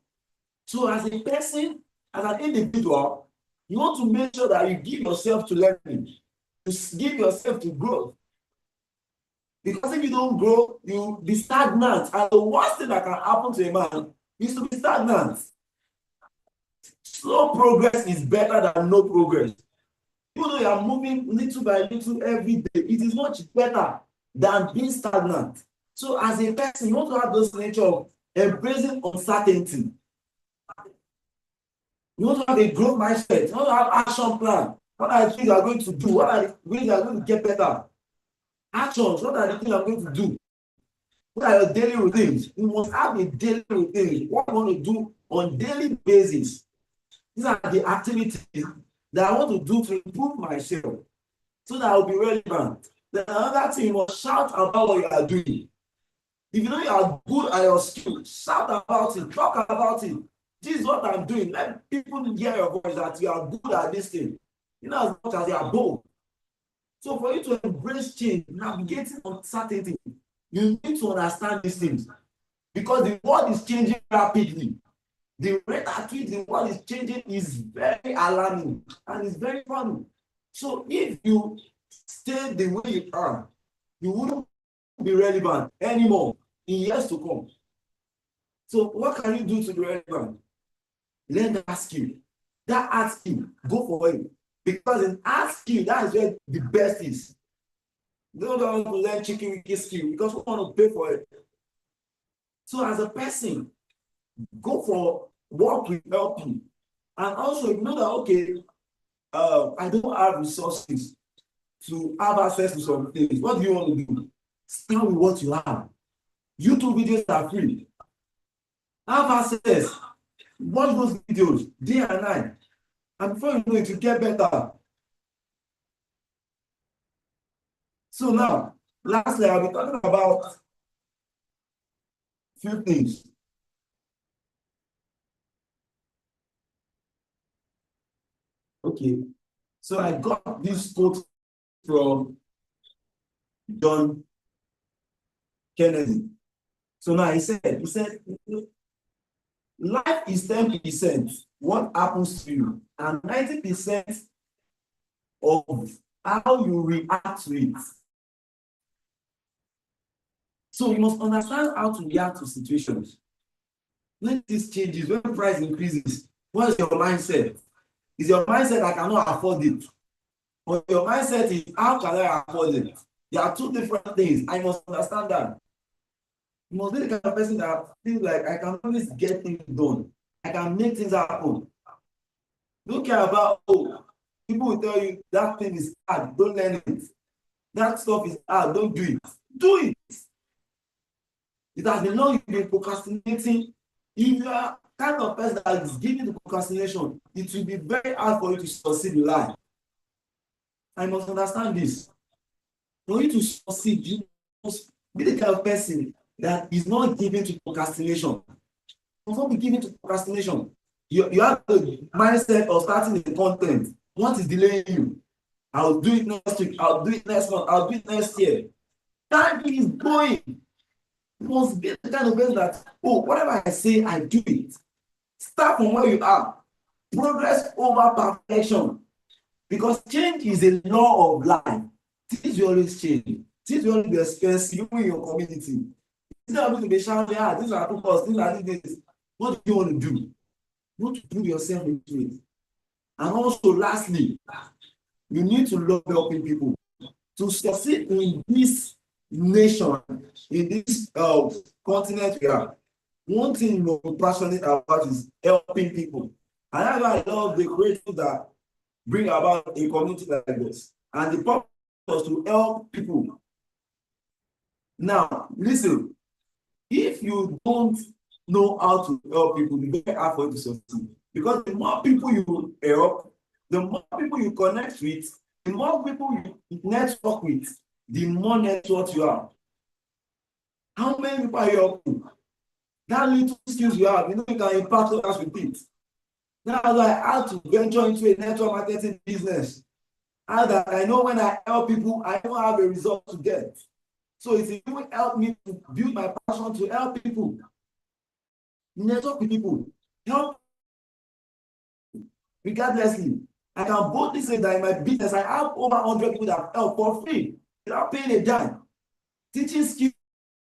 So as a person, as an individual, you want to make sure that you give yourself to learning, to give yourself to growth. Because if you don't grow, you'll be stagnant. And the worst thing that can happen to a man is to be stagnant. Slow progress is better than no progress. Even though you are moving little by little every day, it is much better than being stagnant. So as a person, you want to have this nature of embracing uncertainty. You want to have a growth mindset. You want to have action plan. What are the things you are going to do? What are the ways you are going to get better? Actions. What are the things you are going to do? What are your daily routines? You must have a daily routine. What you want to do on daily basis. These are the activities that I want to do to improve myself so that I will be relevant. Then another thing, you must shout about what you are doing. If you know you are good at your skill, shout about it, talk about it. This is what I'm doing. Let people hear your voice that you are good at this thing. You know, as much as you are bold. So for you to embrace change, navigating uncertainty, you need to understand these things. Because the world is changing rapidly. The rate at which the world is changing is very alarming and it's very funny. So if you stay the way you are, you wouldn't be relevant anymore in years to come. So what can you do to be relevant? Learn that skill. That art skill, go for it. Because in art skill, that is where the best is. You don't want to learn chicken wiki skill because we want to pay for it. So as a person, go for what will help you. And also, you know that, okay, I don't have resources to have access to some things. What do you want to do? Start with what you have. YouTube videos are free. Have access. Watch those videos day and night. And before you know it, you get better. So now, lastly, I'll be talking about a few things. okay. So I got this quote from John Kennedy. So now he said, life is 10% what happens to you, and 90% of how you react to it. So you must understand how to react to situations. When this changes, when price increases, what is your mindset? Is your mindset I cannot afford it? Or your mindset is how can I afford it? There are two different things. I must understand that. You must be the kind of person that feels like I can always get things done. I can make things happen. Don't care about, oh, people will tell you that thing is hard, don't learn it. That stuff is hard, don't do it. Do it. It has been long you've been procrastinating. If you are kind of person that is giving the procrastination, it will be very hard for you to succeed in life. I must understand this. For you to succeed, you must be the kind of person that is not given to procrastination. You must not be given to procrastination. You have the mindset of starting the content. What is delaying you? I'll do it next week. I'll do it next month. I'll do it next year. Time is going. You must be the kind of person that, oh, whatever I say, I do it. Start from where you are. Progress over perfection. Because change is a law of life. Things will always change. Things will always be expensive, even in your community. Instead of going to be shouting, these are too cost, these are this. What do you want to do? You want to put yourself into it. And also, lastly, you need to love helping people. To succeed in this nation, in this continent we are, one thing you're passionate about is helping people. And that's why I love the creators that bring about a community like this. And the purpose was to help people. Now, listen, if you don't know how to help people, it's very hard for you to succeed. Because the more people you help, the more people you connect with, the more people you network with, the more network you have. How many people are you helping? That little skills you have, you can impact others with it. That's why I had to venture into a network marketing business. And that I know when I help people, I don't have a result to get. So it will help me to build my passion to help people. Network with people. Help regardlessly. I can boldly say that in my business, I have over 100 people that help for free without paying a dime. Teaching skills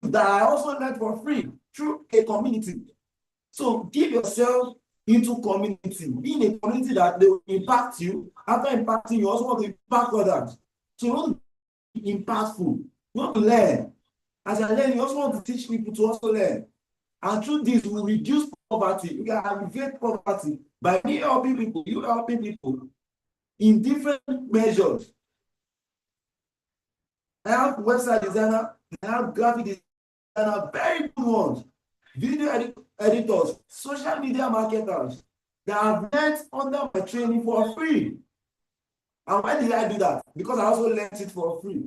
that I also learned for free through a community. So give yourself into community. Be in a community that they will impact you. After impacting, you also want to impact others. So you want to be impactful. You want to learn. As I learn, you also want to teach people to also learn. And through this, we will reduce poverty. We can alleviate poverty by me helping people, you helping people in different measures. I have website designer, I have graphic designer, very good ones, video editors, social media marketers that have learned under my training for free. And why did I do that? Because I also learned it for free.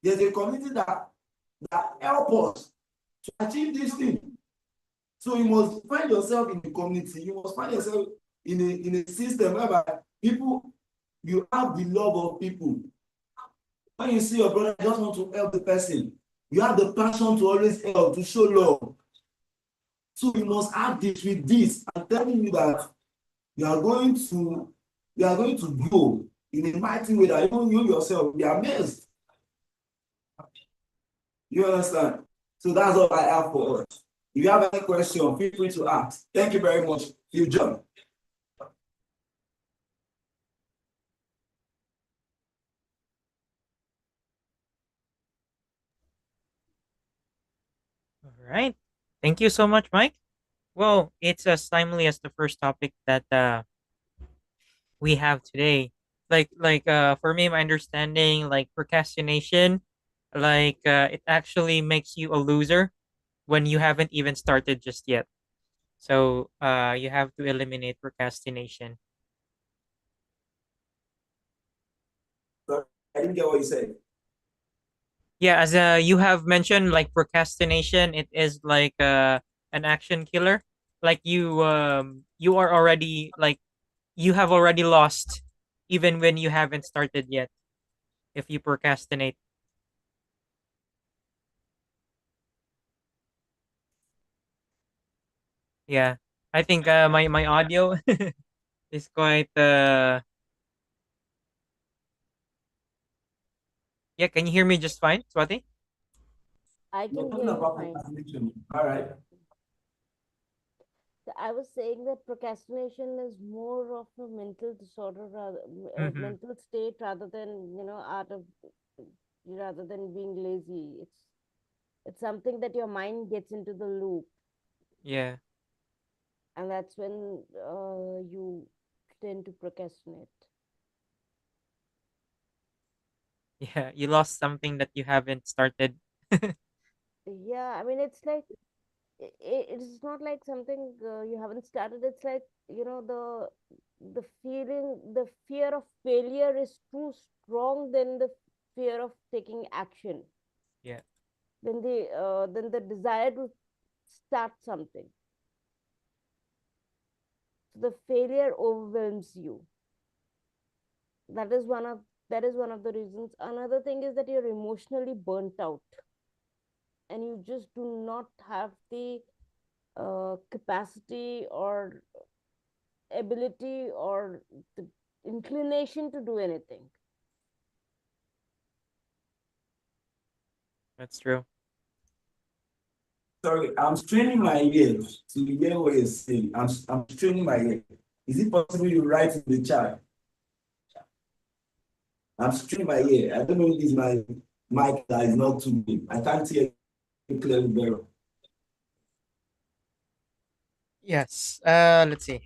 There's a community that help us to achieve this thing. So you must find yourself in the community. You must find yourself in a system whereby people, you have the love of people. When you see your brother, you just want to help the person. You have the passion to always help, to show love. So you must have this with this. I'm telling you that you are going to grow in a mighty way that even you yourself will be amazed. You understand? So that's all I have for us. If you have any question, feel free to ask. Thank you very much. You John. All right. Thank you so much, Mike. Well, it's as timely as the first topic that we have today. For me, my understanding, like procrastination, it actually makes you a loser when you haven't even started just yet. So you have to eliminate procrastination. I didn't get what you said. Yeah, as you have mentioned, like procrastination, it is like an action killer. Like you are already like you have already lost even when you haven't started yet, if you procrastinate. Yeah. I think my audio is quite yeah, can you hear me just fine, Swati? I We're can talking hear you about fine. procrastination. All right. So I was saying that procrastination is more of a mental disorder, rather, Mm-hmm. mental state rather than, out of, rather than being lazy. It's something that your mind gets into the loop, Yeah. and that's when you tend to procrastinate. Yeah. You lost something that you haven't started. Yeah, I mean, it's like it's not like something you haven't started. It's like, the feeling, the fear of failure is too strong than the fear of taking action. Yeah. Then the desire to start something. So the failure overwhelms you. That is one of the reasons. Another thing is that you're emotionally burnt out, and you just do not have the capacity or ability or the inclination to do anything. That's true. Sorry, I'm straining my ear to hear what you're saying. I'm straining my ear. Is it possible you write in the chat? I'm straining my ear. I don't know if it's my mic that is not too big. I can't hear you clearly better. Yes. Let's see.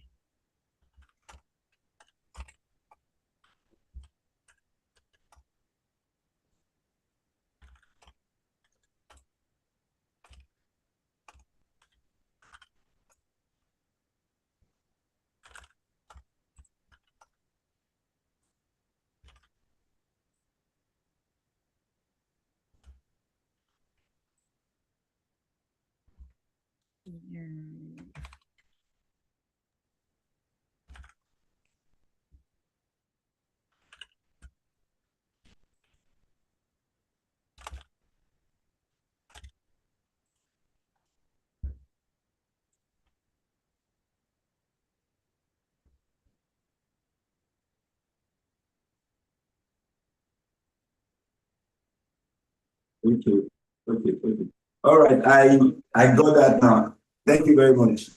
Okay, okay. All right, I got that now. Thank you very much.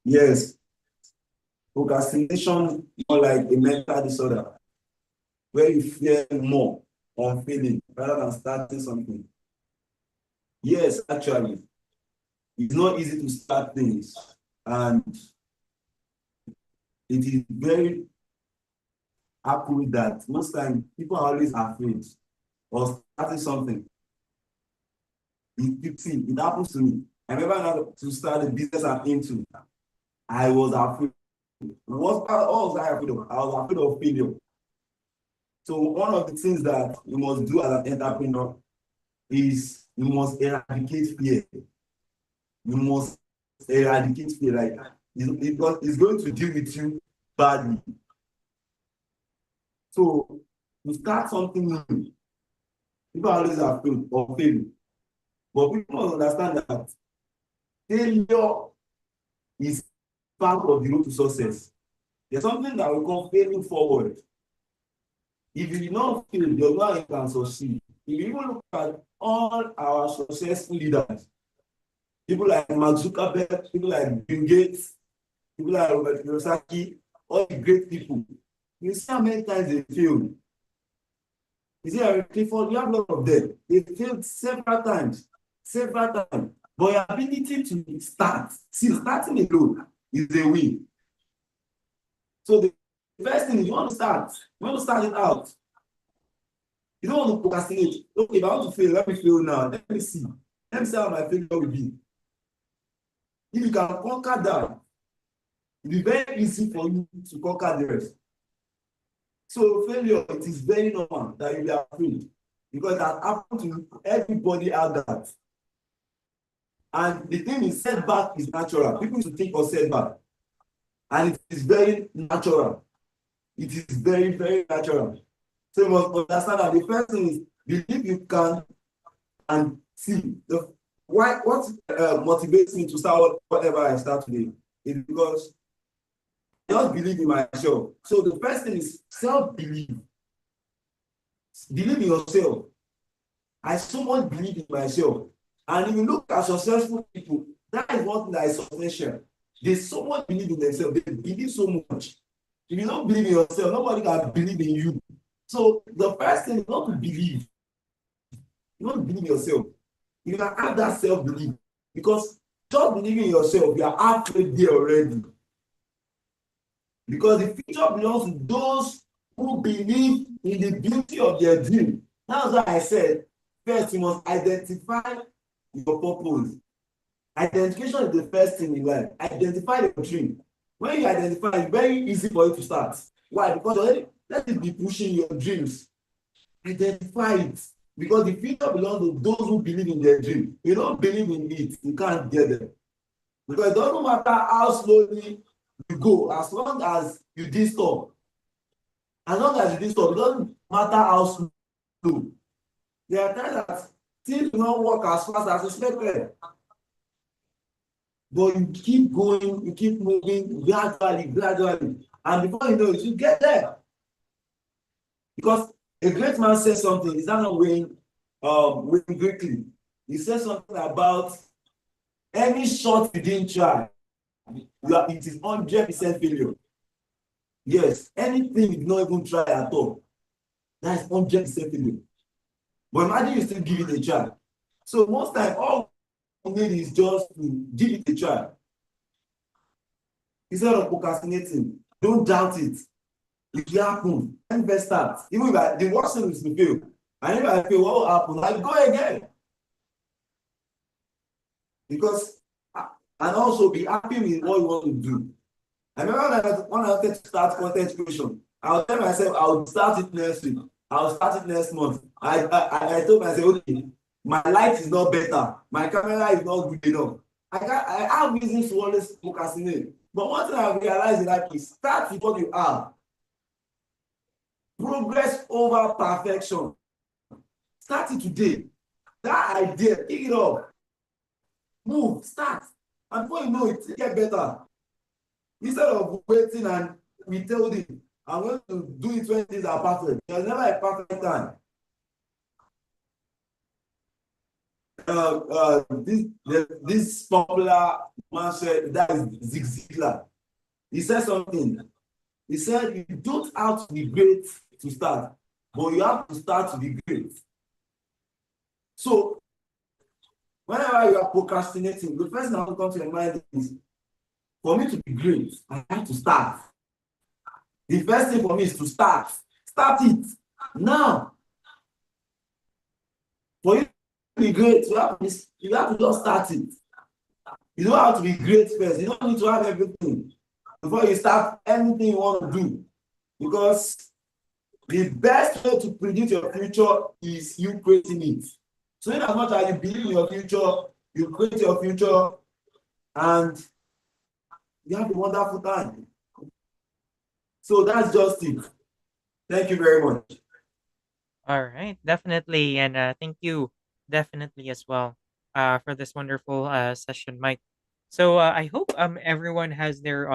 Yes, procrastination is more like a mental disorder where you fear more on failing rather than starting something. Yes, actually, it's not easy to start things, and it is very accurate that most times people are always afraid of starting something. It happens to me. I remember now to start the business I'm into. I was afraid. What was I afraid of? I was afraid of failure. So one of the things that you must do as an entrepreneur is you must eradicate fear. You must eradicate fear. Like it's going to deal with you badly. So to start something new, people are always afraid of failing. But people must understand that failure is part of the road to success. There's something that we call failing forward. If you did not fail, there's no how you can succeed. If you even look at all our successful leaders, people like Mark Zuckerberg, people like Bill Gates, people like Robert Kiyosaki, all the great people, you see how many times they failed. You see, Harry Clifford, you have a lot of them. They failed several times, several times. But your ability to start, see, starting alone is a win. So the first thing is you want to start. You want to start it out. You don't want to procrastinate. Okay, if I want to fail, let me fail now. Let me see. Let me see how my failure will be. If you can conquer that, it will be very easy for you to conquer the rest. So failure, it is very normal that you be afraid because that happens to everybody out there. And the thing is, setback is natural. People should think of setback, and it is very natural. It is very, very natural. So you must understand that the first thing is believe you can and see the why what motivates me to start whatever I start today is because I just believe in myself. So the first thing is self-belief. Believe in yourself. I so much believe in myself. And if you look at successful people, that is one thing that is essential. They so much believe in themselves. They believe so much. If you don't believe in yourself, nobody can believe in you. So the first thing is not to believe. You don't believe in yourself. You can have that self-belief. Because just believing in yourself, you are halfway there already. Because the future belongs to those who believe in the beauty of their dream. That's why I said, first, you must identify your purpose. Identification is the first thing in life. Identify your dream. When you identify, it's very easy for you to start. Why? Because already, let it be pushing your dreams. Identify it. Because the future belongs to those who believe in their dream. You don't believe in it, you can't get there. Because it doesn't matter how slowly you go, as long as you didn't stop. As long as you didn't stop, it doesn't matter how slow. There are times that things do not work as fast as expected. But you keep going, you keep moving gradually. And before you know it, you get there. Because a great man says something, is that not Wayne quickly? He says something about any shot you didn't try, it is 100% failure. Yes, anything you don't even try at all, that is 100% failure. But imagine you still give it a try. So most time, all you need is just to give it a try. Instead of procrastinating, don't doubt it. It will happen. Let me start. Even if the worst thing is to fail. And if I fail, what will happen? I go again. Because, and also be happy with what you want to do. I remember when I wanted to start content creation, I'll tell myself I'll start it next week. I'll start it next month. I told myself, okay, my light is not better. My camera is not good enough. I have reasons to always procrastinate. But one thing I realized in life is start with what you have. Progress over perfection. Start it today. That idea, pick it up. Move, start. And before you know it, it get better. Instead of waiting and we tell him, I'm going to do it when things are perfect. There's never a perfect time. This popular man said, that is Zig Ziglar. He said something. He said, you don't have to be great to start, but you have to start to be great. So, whenever you are procrastinating, the first thing that will come to your mind is, for me to be great, I have to start. The first thing for me is to start. Start it now. For you to be great, you have to just start it. You don't have to be great first. You don't need to have everything before you start anything you want to do. Because the best way to predict your future is you creating it. So in as much as you believe in your future, you create your future, and you have a wonderful time. So that's just it. Thank you very much. All right, definitely, and thank you, definitely as well, for this wonderful session, Mike. So I hope everyone has their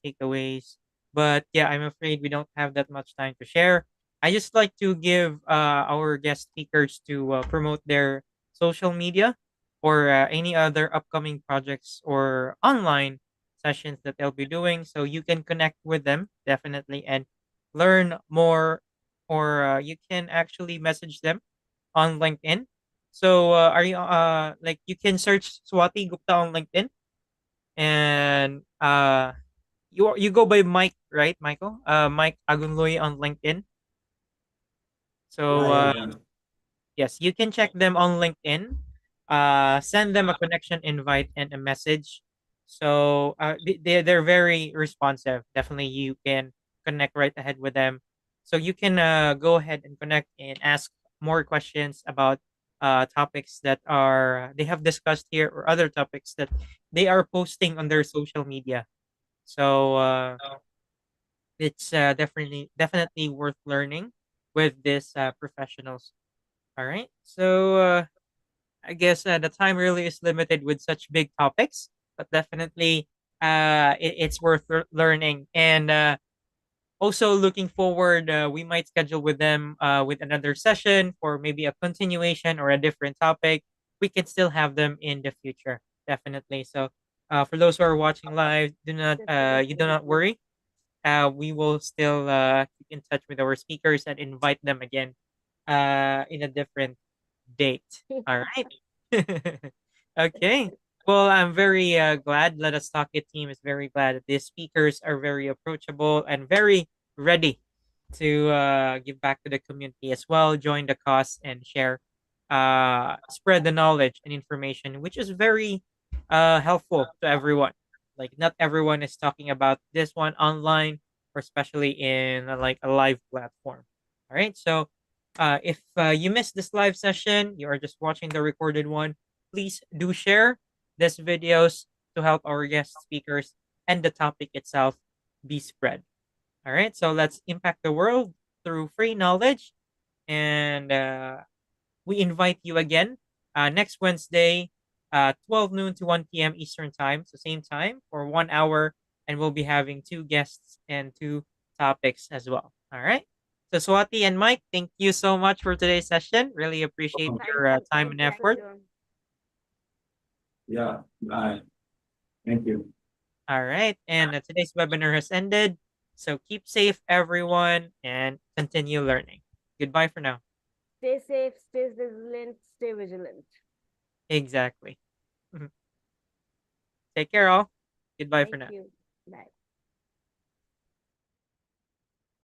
takeaways, but yeah, I'm afraid we don't have that much time to share. I just like to give our guest speakers to promote their social media or any other upcoming projects or online sessions that they'll be doing, so you can connect with them definitely and learn more, or you can actually message them on LinkedIn. So are you like, you can search Swati Gupta on LinkedIn, and you go by Mike, right, Michael? Mike Agunloy on LinkedIn. So Yeah, yeah, yeah. yes, you can check them on LinkedIn. Send them a connection invite and a message. So they're very responsive. Definitely, you can connect right ahead with them. So you can go ahead and connect and ask more questions about topics that are they have discussed here, or other topics that they are posting on their social media. So it's definitely worth learning with this professionals. All right. So I guess the time really is limited with such big topics, but definitely it's worth learning. And also looking forward, we might schedule with them with another session for maybe a continuation or a different topic. We can still have them in the future, definitely. So for those who are watching live, you do not Definitely. worry. We will still keep in touch with our speakers and invite them again in a different date. All right. Okay. Well, I'm very glad. Let us talk it team is very glad that these speakers are very approachable and very ready to give back to the community as well, join the cause and share, spread the knowledge and information, which is very helpful to everyone. Like not everyone is talking about this one online, or especially in like a live platform. All right. So if you missed this live session, you are just watching the recorded one, please do share these videos to help our guest speakers and the topic itself be spread. All right, so let's impact the world through free knowledge. And we invite you again next Wednesday, 12 noon to 1 p.m. Eastern Time, so same time for 1 hour. And we'll be having two guests and two topics as well. All right. So, Swati and Mike, thank you so much for today's session. Really appreciate Thank your you. time and Thank effort. you. Yeah, bye. Thank you. All right. And today's webinar has ended. So, keep safe, everyone, and continue learning. Goodbye for now. Stay safe, stay vigilant, stay vigilant. Exactly. Take care, all. Goodbye for Thank now. you. Bye.